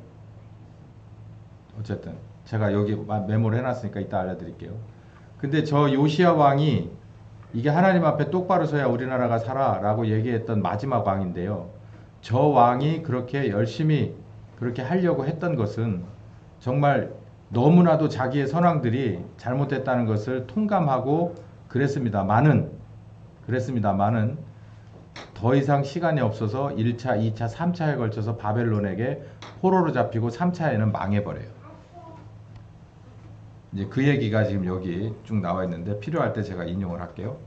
어쨌든 제가 여기 메모를 해놨으니까 이따 알려드릴게요. 근데 저 요시야 왕이 이게 하나님 앞에 똑바로 서야 우리나라가 살아라고 얘기했던 마지막 왕인데요. 저 왕이 그렇게 열심히 그렇게 하려고 했던 것은 정말 너무나도 자기의 선왕들이 잘못했다는 것을 통감하고 그랬습니다만은 더 이상 시간이 없어서 1차, 2차, 3차에 걸쳐서 바벨론에게 포로로 잡히고 3차에는 망해버려요. 이제 그 얘기가 지금 여기 쭉 나와 있는데 필요할 때 제가 인용을 할게요.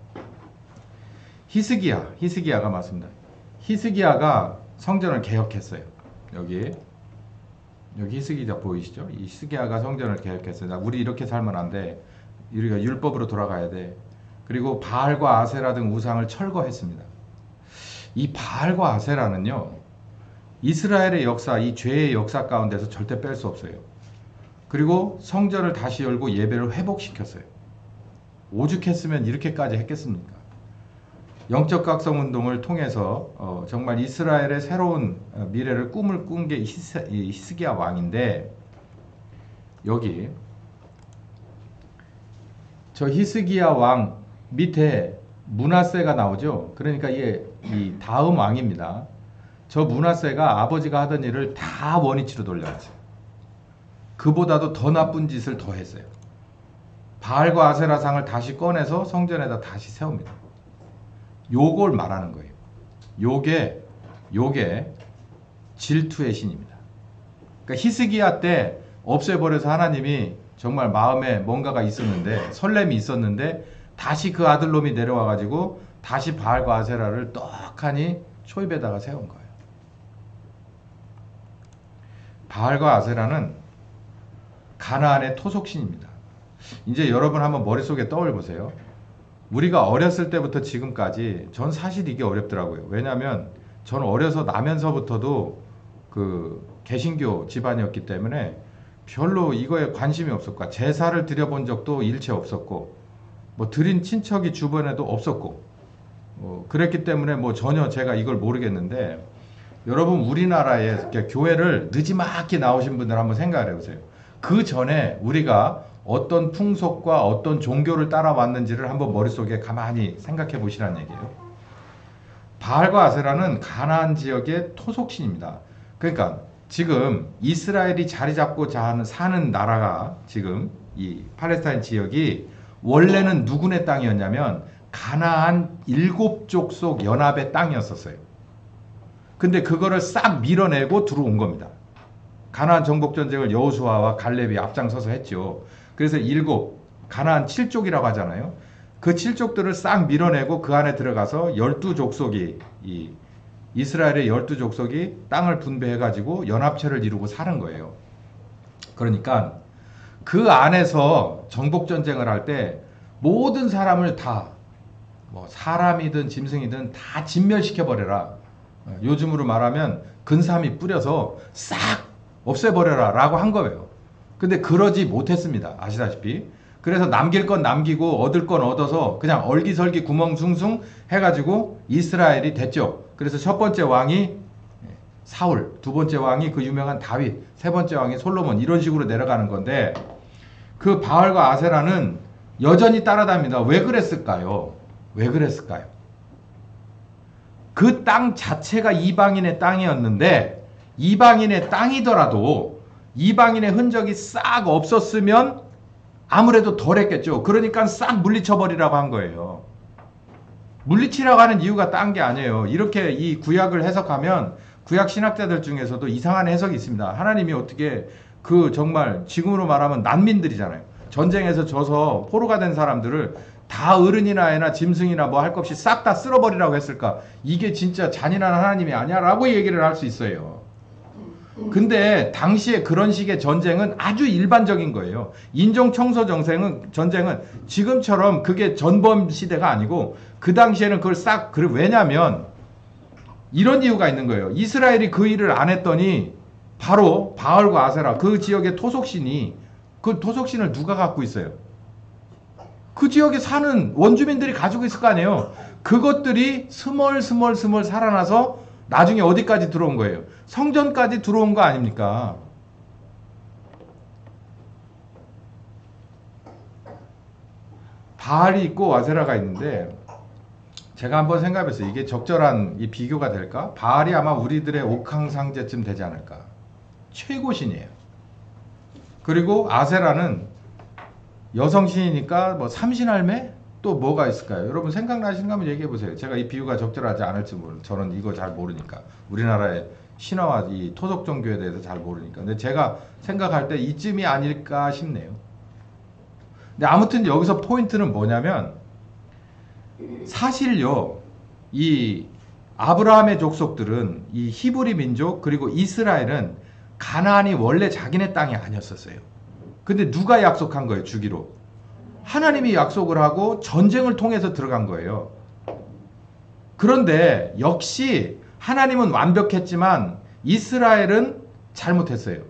히스기야가 맞습니다. 히스기야가 성전을 개혁했어요. 여기 히스기야 보이시죠? 이 히스기야가 성전을 개혁했어요. 우리 이렇게 살면 안 돼. 우리가 율법으로 돌아가야 돼. 그리고 바알과 아세라 등 우상을 철거했습니다. 이 바알과 아세라는요, 이스라엘의 역사, 이 죄의 역사 가운데서 절대 뺄 수 없어요. 그리고 성전을 다시 열고 예배를 회복시켰어요. 오죽했으면 이렇게까지 했겠습니까? 영적 각성 운동을 통해서 정말 이스라엘의 새로운 미래를 꿈을 꾼 게 히스기야 왕인데, 여기 저 히스기야 왕 밑에 므낫세가 나오죠. 그러니까 이게 이 다음 왕입니다. 저 므낫세가 아버지가 하던 일을 다 원위치로 돌려놨어요. 그보다도 더 나쁜 짓을 더 했어요. 바알과 아세라상을 다시 꺼내서 성전에다 다시 세웁니다. 요걸 말하는 거예요. 요게 질투의 신입니다. 그러니까 히스기야 때 없애버려서 하나님이 정말 마음에 뭔가가 있었는데, 설렘이 있었는데, 다시 그 아들놈이 내려와 가지고 다시 바알과 아세라를 떡하니 초입에다가 세운 거예요. 바알과 아세라는 가나안의 토속신입니다. 이제 여러분 한번 머릿속에 떠올려 보세요. 우리가 어렸을 때부터 지금까지 전 사실 이게 어렵더라고요. 왜냐하면 전 어려서 나면서부터도 그 개신교 집안이었기 때문에 별로 이거에 관심이 없었고, 제사를 드려본 적도 일체 없었고, 뭐 드린 친척이 주변에도 없었고, 그랬기 때문에 뭐 전혀 제가 이걸 모르겠는데, 여러분 우리나라에 교회를 느지막이 나오신 분들 한번 생각을 해보세요. 그 전에 우리가 어떤 풍속과 어떤 종교를 따라왔는지를 한번 머릿속에 가만히 생각해 보시라는 얘기예요. 바알과 아세라는 가나안 지역의 토속신입니다. 그러니까 지금 이스라엘이 자리 잡고 사는 나라가, 지금 이 팔레스타인 지역이 원래는 누구네 땅이었냐면 가나안 7족속 연합의 땅이었었어요. 근데 그거를 싹 밀어내고 들어온 겁니다. 가나안 정복 전쟁을 여호수아와 갈렙이 앞장서서 했죠. 그래서 가나안 7족이라고 하잖아요. 그 7족들을 싹 밀어내고 그 안에 들어가서 12족속이, 이스라엘의 12족속이 땅을 분배해가지고 연합체를 이루고 사는 거예요. 그러니까 그 안에서 정복 전쟁을 할 때 모든 사람을 다, 뭐 사람이든 짐승이든 다 진멸시켜버려라. 요즘으로 말하면 근삼이 뿌려서 싹 없애버려라 라고 한 거예요. 근데 그러지 못했습니다. 아시다시피. 그래서 남길 건 남기고 얻을 건 얻어서 그냥 얼기설기 구멍숭숭 해가지고 이스라엘이 됐죠. 그래서 첫 번째 왕이 사울, 두 번째 왕이 그 유명한 다윗, 세 번째 왕이 솔로몬, 이런 식으로 내려가는 건데, 그 바알과 아세라는 여전히 따라다닙니다. 왜 그랬을까요? 그 땅 자체가 이방인의 땅이었는데, 이방인의 땅이더라도 이방인의 흔적이 싹 없었으면 아무래도 덜 했겠죠. 그러니까 싹 물리쳐버리라고 한 거예요. 물리치라고 하는 이유가 딴 게 아니에요. 이렇게 이 구약을 해석하면 구약 신학자들 중에서도 이상한 해석이 있습니다. 하나님이 어떻게 정말 지금으로 말하면 난민들이잖아요. 전쟁에서 져서 포로가 된 사람들을 다 어른이나 애나 짐승이나 뭐 할 것 없이 싹 다 쓸어버리라고 했을까? 이게 진짜 잔인한 하나님이 아니야? 라고 얘기를 할 수 있어요. 근데 당시에 그런 식의 전쟁은 아주 일반적인 거예요. 인종청소 전쟁은 지금처럼 그게 전범 시대가 아니고, 그 당시에는 그걸 왜냐면 이런 이유가 있는 거예요. 이스라엘이 그 일을 안 했더니 바로 바알과 아세라, 그 지역의 토속신이, 그 토속신을 누가 갖고 있어요? 그 지역에 사는 원주민들이 가지고 있을 거 아니에요. 그것들이 스멀스멀 살아나서 나중에 어디까지 들어온 거예요? 성전까지 들어온 거 아닙니까? 바알이 있고 아세라가 있는데 제가 한번 생각해봤어요. 이게 적절한 이 비교가 될까? 바알이 아마 우리들의 옥황상제쯤 되지 않을까? 최고신이에요. 그리고 아세라는 여성신이니까 뭐 삼신할매? 또 뭐가 있을까요? 여러분 생각나시는 거 한번 얘기해 보세요. 제가 이 비유가 적절하지 않을지 저는 이거 잘 모르니까. 우리나라의 신화와 이 토속 종교에 대해서 잘 모르니까. 근데 제가 생각할 때 이쯤이 아닐까 싶네요. 근데 아무튼 여기서 포인트는 뭐냐면 사실요, 이 아브라함의 족속들은 이 히브리 민족 그리고 이스라엘은 가나안이 원래 자기네 땅이 아니었었어요. 근데 누가 약속한 거예요? 주기로. 하나님이 약속을 하고 전쟁을 통해서 들어간 거예요. 그런데 역시 하나님은 완벽했지만 이스라엘은 잘못했어요.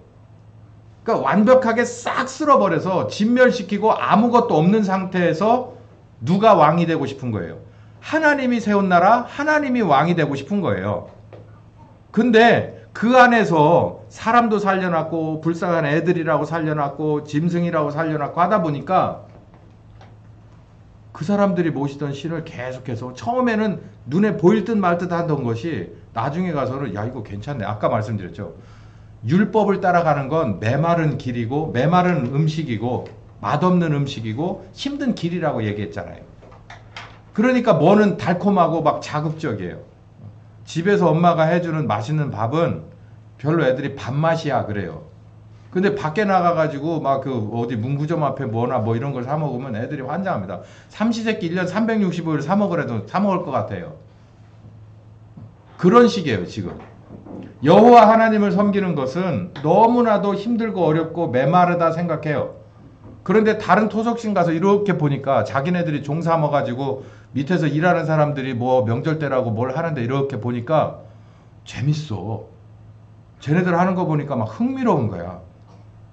그러니까 완벽하게 싹 쓸어버려서 진멸시키고 아무것도 없는 상태에서 누가 왕이 되고 싶은 거예요? 하나님이 세운 나라, 하나님이 왕이 되고 싶은 거예요. 근데 그 안에서 사람도 살려놨고 불쌍한 애들이라고 살려놨고 짐승이라고 살려놨고 하다 보니까 그 사람들이 모시던 신을 계속해서 처음에는 눈에 보일 듯 말 듯 하던 것이 나중에 가서는 야 이거 괜찮네. 아까 말씀드렸죠. 율법을 따라가는 건 메마른 길이고 메마른 음식이고 맛없는 음식이고 힘든 길이라고 얘기했잖아요. 그러니까 뭐는 달콤하고 막 자극적이에요. 집에서 엄마가 해주는 맛있는 밥은 별로 애들이 밥맛이야 그래요. 근데 밖에 나가가지고 막 그 어디 문구점 앞에 뭐나 뭐 이런 걸 사 먹으면 애들이 환장합니다. 삼시세끼 1년 365일 사 먹으래도 사 먹을 것 같아요. 그런 식이에요 지금. 여호와 하나님을 섬기는 것은 너무나도 힘들고 어렵고 메마르다 생각해요. 그런데 다른 토속신 가서 이렇게 보니까 자기네들이 종 삼아가지고 밑에서 일하는 사람들이 뭐 명절 때라고 뭘 하는데 이렇게 보니까 재밌어. 쟤네들 하는 거 보니까 막 흥미로운 거야.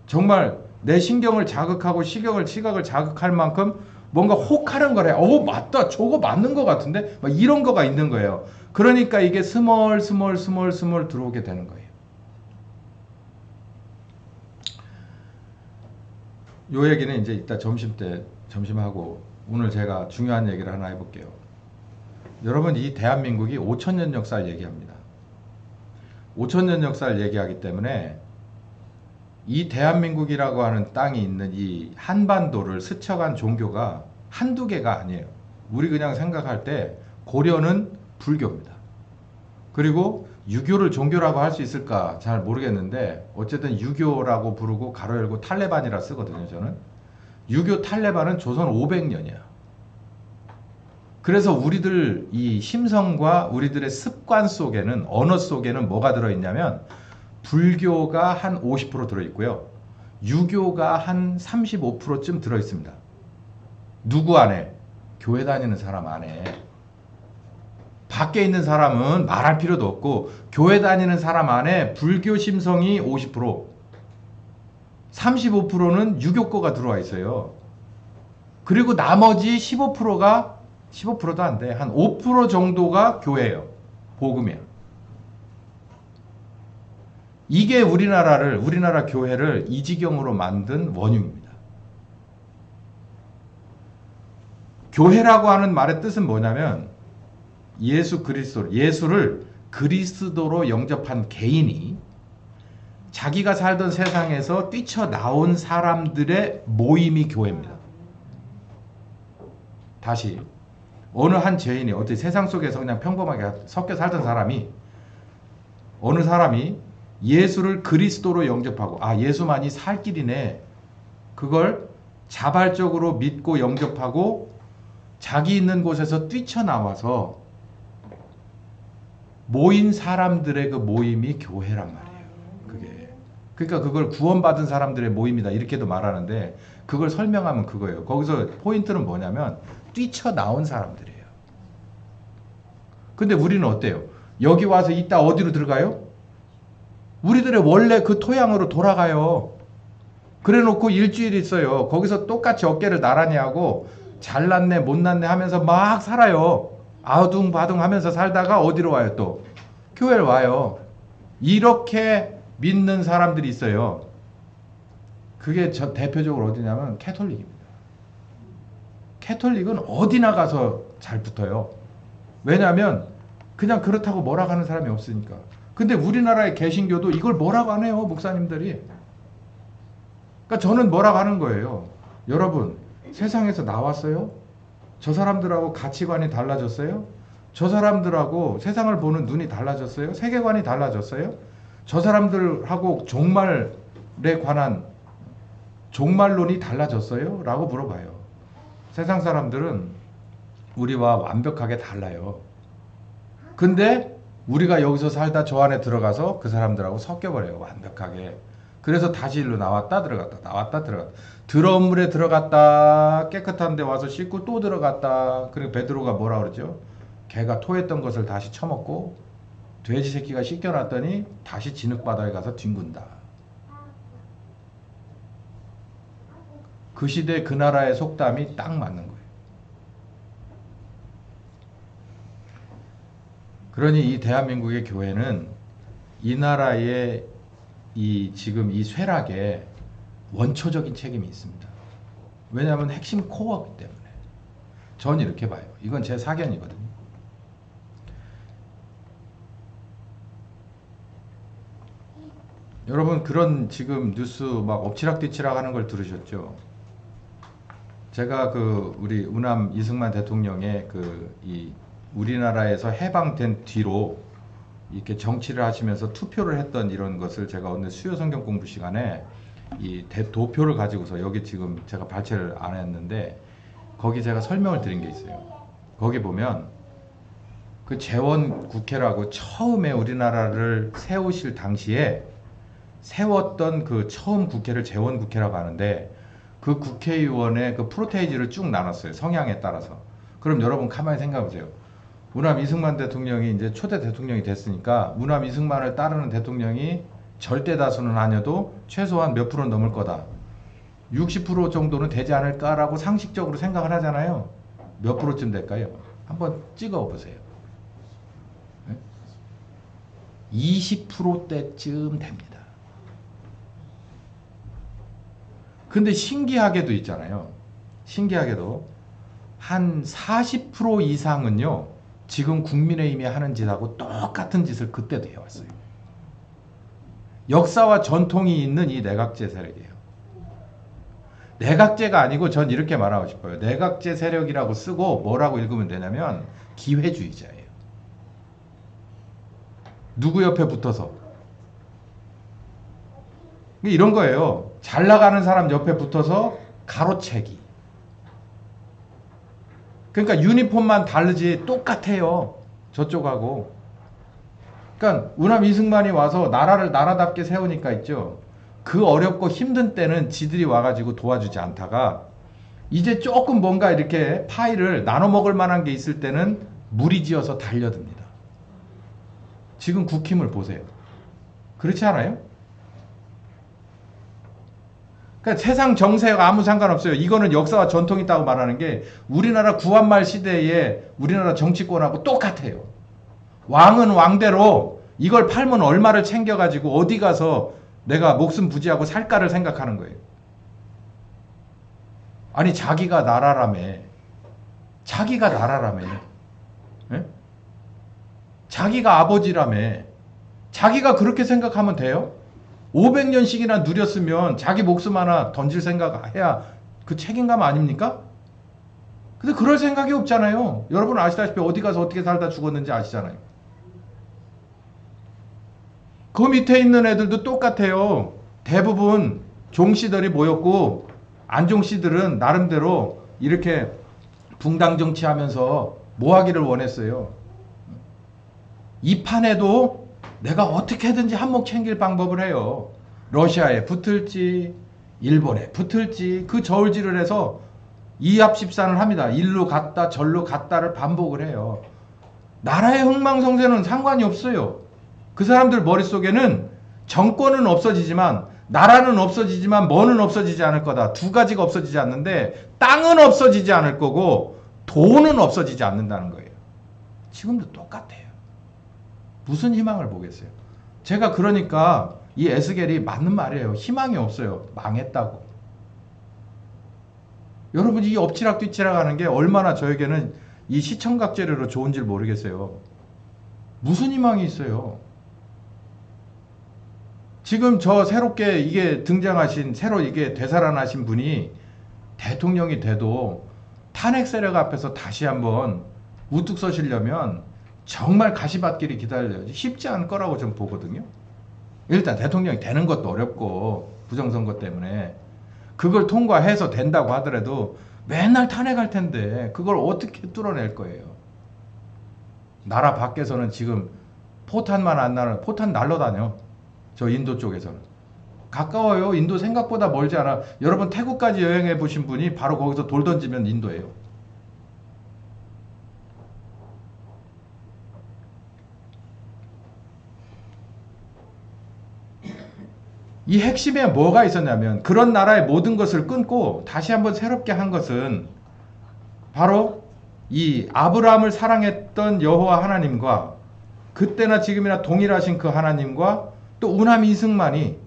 정말 내 신경을 자극하고 시각을 자극할 만큼 뭔가 혹하는 거래. 맞다. 저거 맞는 거 같은데? 막 이런 거가 있는 거예요. 그러니까 이게 스멀 들어오게 되는 거예요. 요 얘기는 이제 이따 점심하고 오늘 제가 중요한 얘기를 하나 해볼게요. 여러분 이 대한민국이 5천년 역사를 얘기합니다. 5천년 역사를 얘기하기 때문에 이 대한민국이라고 하는 땅이 있는 이 한반도를 스쳐간 종교가 한두 개가 아니에요. 우리 그냥 생각할 때 고려는 불교입니다. 그리고 유교를 종교라고 할 수 있을까 잘 모르겠는데 어쨌든 유교라고 부르고 가로 열고 탈레반이라 쓰거든요. 저는 유교 탈레반은 조선 500년이야. 그래서 우리들 이 심성과 우리들의 습관 속에는 언어 속에는 뭐가 들어있냐면 불교가 한 50% 들어있고요. 유교가 한 35%쯤 들어있습니다. 누구 안에? 교회 다니는 사람 안에. 밖에 있는 사람은 말할 필요도 없고 교회 다니는 사람 안에 불교 심성이 50%, 35%는 유교거가 들어와 있어요. 그리고 나머지 15%가 15%도 안 돼. 한 5% 정도가 교회예요. 복음이야. 이게 우리나라 교회를 이 지경으로 만든 원흉입니다. 교회라고 하는 말의 뜻은 뭐냐면 예수를 그리스도로 영접한 개인이 자기가 살던 세상에서 뛰쳐나온 사람들의 모임이 교회입니다. 다시 어느 한 죄인이 어떻게 세상 속에서 그냥 평범하게 섞여 살던 사람이 어느 사람이 예수를 그리스도로 영접하고 예수만이 살 길이네. 그걸 자발적으로 믿고 영접하고 자기 있는 곳에서 뛰쳐나와서 모인 사람들의 그 모임이 교회란 말이에요. 그러니까 그걸 구원받은 사람들의 모임이다 이렇게도 말하는데 그걸 설명하면 그거예요. 거기서 포인트는 뭐냐면 뛰쳐나온 사람들이에요. 근데 우리는 어때요? 여기 와서 이따 어디로 들어가요? 우리들의 원래 그 토양으로 돌아가요. 그래 놓고 일주일 있어요. 거기서 똑같이 어깨를 나란히 하고 잘났네 못났네 하면서 막 살아요. 아둥바둥 하면서 살다가 어디로 와요? 또 교회를 와요. 이렇게 믿는 사람들이 있어요. 그게 대표적으로 어디냐면 캐톨릭입니다. 캐톨릭은 어디나 가서 잘 붙어요. 왜냐하면 그냥 그렇다고 뭐라고 하는 사람이 없으니까. 근데 우리나라의 개신교도 이걸 뭐라고 안 해요, 목사님들이. 그러니까 저는 뭐라고 하는 거예요. 여러분, 세상에서 나왔어요? 저 사람들하고 가치관이 달라졌어요? 저 사람들하고 세상을 보는 눈이 달라졌어요? 세계관이 달라졌어요? 저 사람들하고 종말에 관한 종말론이 달라졌어요? 라고 물어봐요. 세상 사람들은 우리와 완벽하게 달라요. 근데 우리가 여기서 살다 저 안에 들어가서 그 사람들하고 섞여버려요. 완벽하게. 그래서 다시 일로 나왔다 들어갔다 나왔다 들어갔다. 더러운 물에 들어갔다 깨끗한 데 와서 씻고 또 들어갔다. 그리고 베드로가 뭐라 그러죠? 개가 토했던 것을 다시 처먹고 돼지 새끼가 씻겨놨더니 다시 진흙바닥에 가서 뒹군다. 그 시대 그 나라의 속담이 딱 맞는 거예요. 그러니 이 대한민국의 교회는 이 나라의 지금 이 쇠락에 원초적인 책임이 있습니다. 왜냐하면 핵심 코어이기 때문에. 전 이렇게 봐요. 이건 제 사견이거든요. 여러분 그런 지금 뉴스 막 엎치락뒤치락 하는 걸 들으셨죠? 제가 우리 우남 이승만 대통령의 이 우리나라에서 해방된 뒤로 이렇게 정치를 하시면서 투표를 했던 이런 것을 제가 오늘 수요 성경 공부 시간에 이 도표를 가지고서 여기 지금 제가 발췌를 안 했는데 거기 제가 설명을 드린 게 있어요. 거기 보면 그 재원 국회라고 처음에 우리나라를 세우실 당시에 세웠던 그 처음 국회를 재원 국회라고 하는데 그 국회의원의 그 프로테이지를 쭉 나눴어요. 성향에 따라서. 그럼 여러분 가만히 생각해 보세요. 우남 이승만 대통령이 이제 초대 대통령이 됐으니까 우남 이승만을 따르는 대통령이 절대 다수는 아니어도 최소한 몇 프로 넘을 거다. 60% 정도는 되지 않을까라고 상식적으로 생각을 하잖아요. 몇 프로쯤 될까요? 한번 찍어 보세요. 20%대쯤 됩니다. 근데 신기하게도 있잖아요. 신기하게도 한 40% 이상은요. 지금 국민의힘이 하는 짓하고 똑같은 짓을 그때도 해왔어요. 역사와 전통이 있는 이 내각제 세력이에요. 내각제가 아니고 전 이렇게 말하고 싶어요. 내각제 세력이라고 쓰고 뭐라고 읽으면 되냐면 기회주의자예요. 누구 옆에 붙어서. 이런 거예요. 잘 나가는 사람 옆에 붙어서 가로채기. 그러니까 유니폼만 다르지 똑같아요. 저쪽하고. 그러니까 우남 이승만이 와서 나라를 나라답게 세우니까 있죠. 그 어렵고 힘든 때는 지들이 와가지고 도와주지 않다가 이제 조금 뭔가 이렇게 파이를 나눠 먹을 만한 게 있을 때는 무리지어서 달려듭니다. 지금 국힘을 보세요. 그렇지 않아요? 그러니까 세상 정세가 아무 상관없어요. 이거는 역사와 전통이 있다고 말하는 게 우리나라 구한말 시대에 우리나라 정치권하고 똑같아요. 왕은 왕대로 이걸 팔면 얼마를 챙겨가지고 어디 가서 내가 목숨 부지하고 살까를 생각하는 거예요. 아니 자기가 나라라며. 자기가 나라라며. 예? 자기가 아버지라며. 자기가 그렇게 생각하면 돼요? 500년씩이나 누렸으면 자기 목숨 하나 던질 생각 해야 그 책임감 아닙니까? 근데 그럴 생각이 없잖아요. 여러분 아시다시피 어디 가서 어떻게 살다 죽었는지 아시잖아요. 그 밑에 있는 애들도 똑같아요. 대부분 종씨들이 모였고 안종씨들은 나름대로 이렇게 붕당 정치하면서 뭐 하기를 원했어요. 이 판에도 내가 어떻게든지 한몫 챙길 방법을 해요. 러시아에 붙을지 일본에 붙을지 그 저울질을 해서 이합집산을 합니다. 일로 갔다 절로 갔다를 반복을 해요. 나라의 흥망성쇠는 상관이 없어요. 그 사람들 머릿속에는 정권은 없어지지만 나라는 없어지지만 뭐는 없어지지 않을 거다. 두 가지가 없어지지 않는데 땅은 없어지지 않을 거고 돈은 없어지지 않는다는 거예요. 지금도 똑같아요. 무슨 희망을 보겠어요? 제가 그러니까 이 에스겔이 맞는 말이에요. 희망이 없어요. 망했다고. 여러분 이 엎치락 뒤치락 하는 게 얼마나 저에게는 이 시청각재료로 좋은지 모르겠어요. 무슨 희망이 있어요? 지금 저 새롭게 이게 등장하신 새로 이게 되살아나신 분이 대통령이 돼도 탄핵 세력 앞에서 다시 한번 우뚝 서시려면 정말 가시밭길이 기다려야지 쉽지 않을 거라고 좀 보거든요. 일단 대통령이 되는 것도 어렵고 부정선거 때문에 그걸 통과해서 된다고 하더라도 맨날 탄핵할 텐데 그걸 어떻게 뚫어낼 거예요. 나라 밖에서는 지금 포탄만 안 나는 포탄 날라다녀. 저 인도 쪽에서는 가까워요. 인도 생각보다 멀지 않아. 여러분 태국까지 여행해 보신 분이 바로 거기서 돌 던지면 인도예요. 이 핵심에 뭐가 있었냐면 그런 나라의 모든 것을 끊고 다시 한번 새롭게 한 것은 바로 이 아브라함을 사랑했던 여호와 하나님과 그때나 지금이나 동일하신 그 하나님과 또 우남 이승만이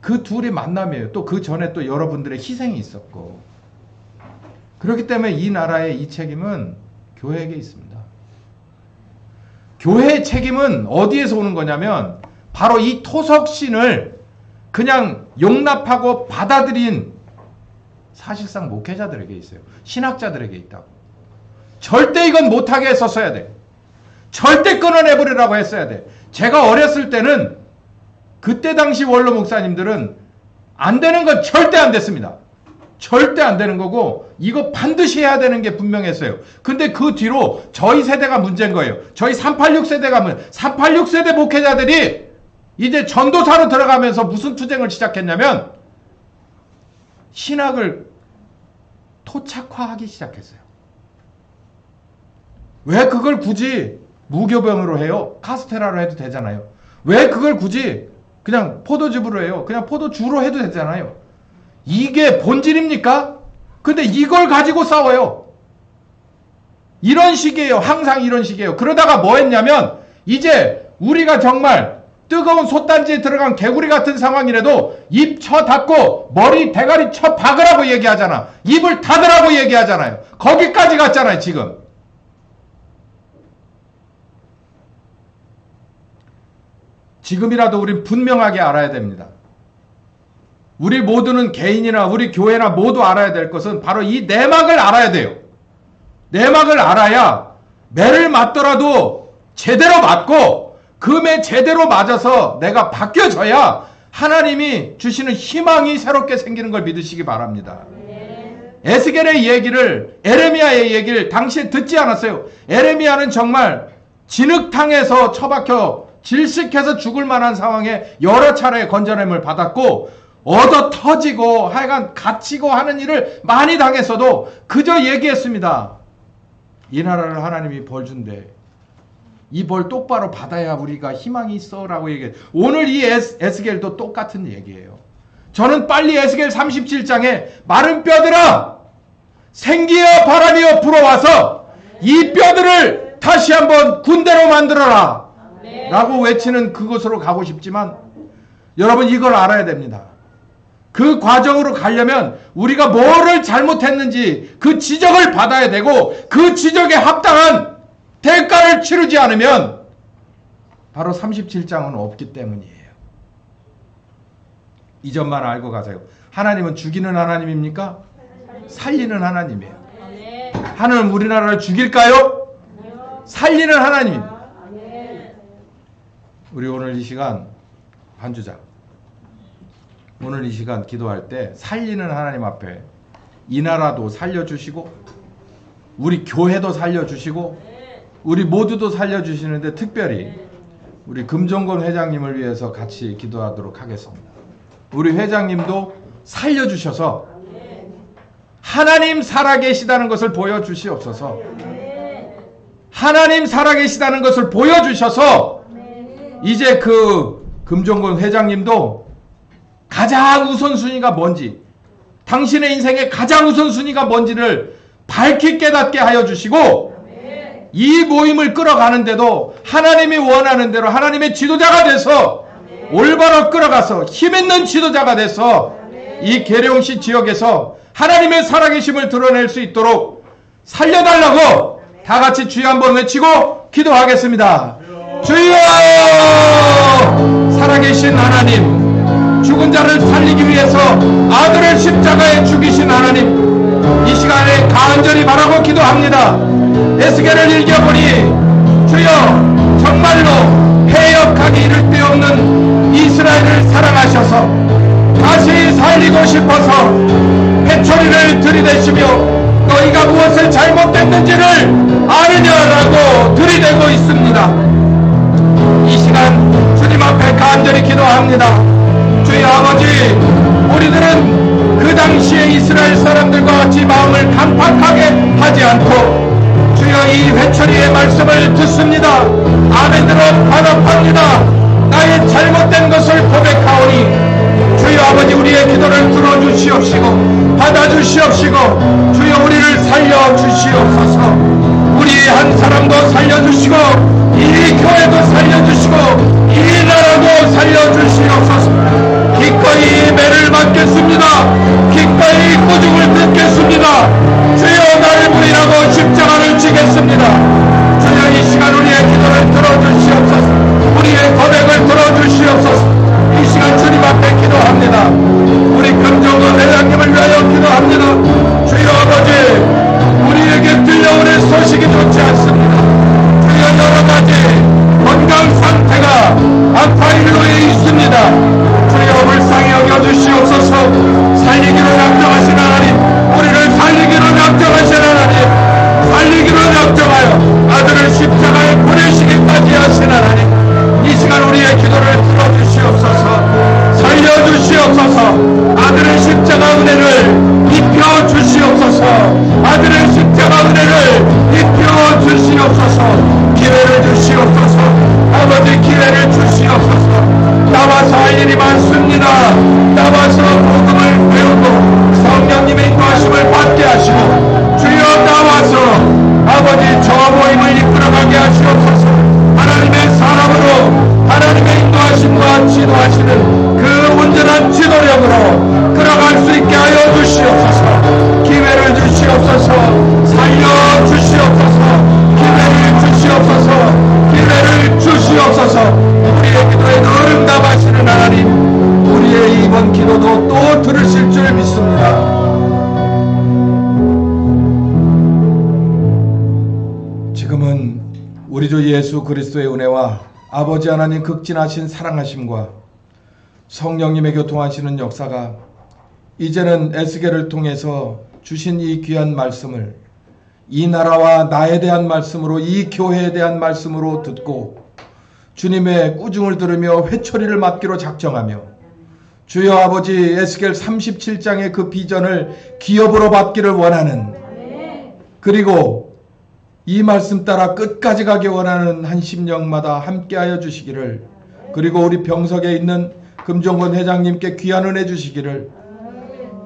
그 둘의 만남이에요. 또 그 전에 또 여러분들의 희생이 있었고 그렇기 때문에 이 나라의 이 책임은 교회에게 있습니다. 교회의 책임은 어디에서 오는 거냐면 바로 이 토속신을 그냥 용납하고 받아들인 사실상 목회자들에게 있어요. 신학자들에게 있다고. 절대 이건 못하게 했었어야 돼. 절대 끊어내버리라고 했어야 돼. 제가 어렸을 때는 그때 당시 원로 목사님들은 안 되는 건 절대 안 됐습니다. 절대 안 되는 거고 이거 반드시 해야 되는 게 분명했어요. 근데 그 뒤로 저희 세대가 문제인 거예요. 저희 386 세대가 386 세대 목회자들이 이제 전도사로 들어가면서 무슨 투쟁을 시작했냐면 신학을 토착화하기 시작했어요. 왜 그걸 굳이 무교병으로 해요? 카스테라로 해도 되잖아요. 왜 그걸 굳이 그냥 포도즙으로 해요? 그냥 포도주로 해도 되잖아요. 이게 본질입니까? 근데 이걸 가지고 싸워요. 이런 식이에요. 항상 이런 식이에요. 그러다가 뭐 했냐면 이제 우리가 정말 뜨거운 솥단지에 들어간 개구리 같은 상황이라도 입 쳐 닫고 머리 대가리 쳐 박으라고 얘기하잖아. 입을 닫으라고 얘기하잖아요. 거기까지 갔잖아요 지금. 지금이라도 우린 분명하게 알아야 됩니다. 우리 모두는 개인이나 우리 교회나 모두 알아야 될 것은 바로 이 내막을 알아야 돼요. 내막을 알아야 매를 맞더라도 제대로 맞고 그 매 제대로 맞아서 내가 바뀌어져야 하나님이 주시는 희망이 새롭게 생기는 걸 믿으시기 바랍니다. 에스겔의 얘기를 에레미야의 얘기를 당시에 듣지 않았어요. 에레미야는 정말 진흙탕에서 처박혀 질식해서 죽을 만한 상황에 여러 차례 건져냄을 받았고 얻어 터지고 하여간 갇히고 하는 일을 많이 당했어도 그저 얘기했습니다. 이 나라를 하나님이 벌 준대. 이 벌 똑바로 받아야 우리가 희망이 있어 라고 얘기해. 오늘 이 에스겔도 똑같은 얘기예요. 저는 빨리 에스겔 37장에 마른 뼈들아 생기여 바람이여 불어와서 이 뼈들을 다시 한번 군대로 만들어라 라고 외치는 그곳으로 가고 싶지만 여러분 이걸 알아야 됩니다. 그 과정으로 가려면 우리가 뭐를 잘못했는지 그 지적을 받아야 되고 그 지적에 합당한 대가를 치르지 않으면 바로 37장은 없기 때문이에요. 이 점만 알고 가세요. 하나님은 죽이는 하나님입니까? 살리는 하나님이에요. 하나님 우리나라를 죽일까요? 살리는 하나님입니다. 우리 오늘 이 시간 반주자 오늘 이 시간 기도할 때 살리는 하나님 앞에 이 나라도 살려주시고 우리 교회도 살려주시고 우리 모두도 살려주시는데 특별히 우리 금종건 회장님을 위해서 같이 기도하도록 하겠습니다. 우리 회장님도 살려주셔서 하나님 살아계시다는 것을 보여주시옵소서. 하나님 살아계시다는 것을 보여주셔서 이제 그 금종건 회장님도 가장 우선순위가 뭔지, 당신의 인생의 가장 우선순위가 뭔지를 밝히 깨닫게 하여 주시고, 이 모임을 끌어가는데도 하나님이 원하는 대로 하나님의 지도자가 돼서 올바로 끌어가서 힘있는 지도자가 돼서 이 계룡시 지역에서 하나님의 살아계심을 드러낼 수 있도록 살려달라고 다 같이 주여 한번 외치고 기도하겠습니다. 주여! 살아계신 하나님, 죽은 자를 살리기 위해서 아들을 십자가에 죽이신 하나님, 이 시간에 간절히 바라고 기도합니다. 에스겔을 읽어보니 주여, 정말로 해역하기 이를 데 없는 이스라엘을 사랑하셔서 다시 살리고 싶어서 회초리를 들이대시며 너희가 무엇을 잘못했는지를 아느냐라고 들이대고 있습니다. 이 시간 주님 앞에 간절히 기도합니다. 주여 아버지, 우리들은 그 당시에 이스라엘 사람들과 같이 마음을 강팍하게 하지 않고 주여 이 회초리의 말씀을 듣습니다. 아멘으로 받아팝니다. 나의 잘못된 것을 고백하오니 주여 아버지, 우리의 기도를 들어주시옵시고 받아주시옵시고 주여 우리를 살려주시옵소서. 우리 한 사람도 살려주시고 이 교회도 살려주시고 이 나라도 살려주시옵소서. 기꺼이 매를 받겠습니다. 기꺼이 꾸중을 듣겠습니다. 주여 나를 부인하고 십자가를 지겠습니다. 주여 이 시간 우리의 기도를 들어주시옵소서. 우리의 고백을 들어주시옵소서. 이 시간 주님 앞에 기도합니다. 우리 금정원 회장님을 위하여 기도합니다. 주여 아버지, 우리에게 들려오는 소식이 좋지 않습니다. 주여 여러가지 건강 상태가 아파일로에 있습니다. 주여 불쌍히 여겨주시옵소서. 살리기로 약정하신 하나님, 우리를 살리기로 약정하신 하나님, 살리기로 약정하여 아들을 십자가에 보내시기까지 하신 하나님, 이 시간 우리의 기도를 들어주시옵소서. 살려주시옵소서. 아들의 십자가 은혜를 입혀주시옵소서. 아들의 십자가 은혜를 입혀주시옵소서. 기회를 주시옵소서. 아버지 기회를 주시옵소서. 나와서 할 일이 많습니다. 나와서 복음을 배우고 성령님의 인도하심을 받게 하시고 주여 나와서 아버지 저 모임을 이끌어가게 하시옵소서. 하나님의 사람으로 하나님의 인도하심과 지도하시는 그 온전한 지도력으로 끌어갈 수 있게 하여 주시옵소서. 기회를 주시옵소서. 살려주시옵소서. 기회를 주시옵소서. 기회를 주시옵소서. 우리의 기도에 늘 응답하시는 하나님, 우리의 이번 기도도 또 들으실 줄 믿습니다. 지금은 우리 주 예수 그리스도의 은혜와 아버지 하나님 극진하신 사랑하심과 성령님의 교통하시는 역사가 이제는 에스겔을 통해서 주신 이 귀한 말씀을 이 나라와 나에 대한 말씀으로, 이 교회에 대한 말씀으로 듣고 주님의 꾸중을 들으며 회초리를 맞기로 작정하며 주여 아버지 에스겔 37장의 그 비전을 기업으로 받기를 원하는, 그리고 이 말씀 따라 끝까지 가기 원하는 한 심령마다 함께하여 주시기를, 그리고 우리 병석에 있는 금종건 회장님께 귀한 은혜 주시기를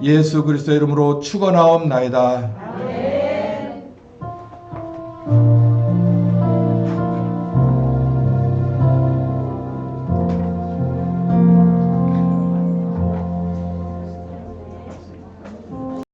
예수 그리스도의 이름으로 축원하옵나이다.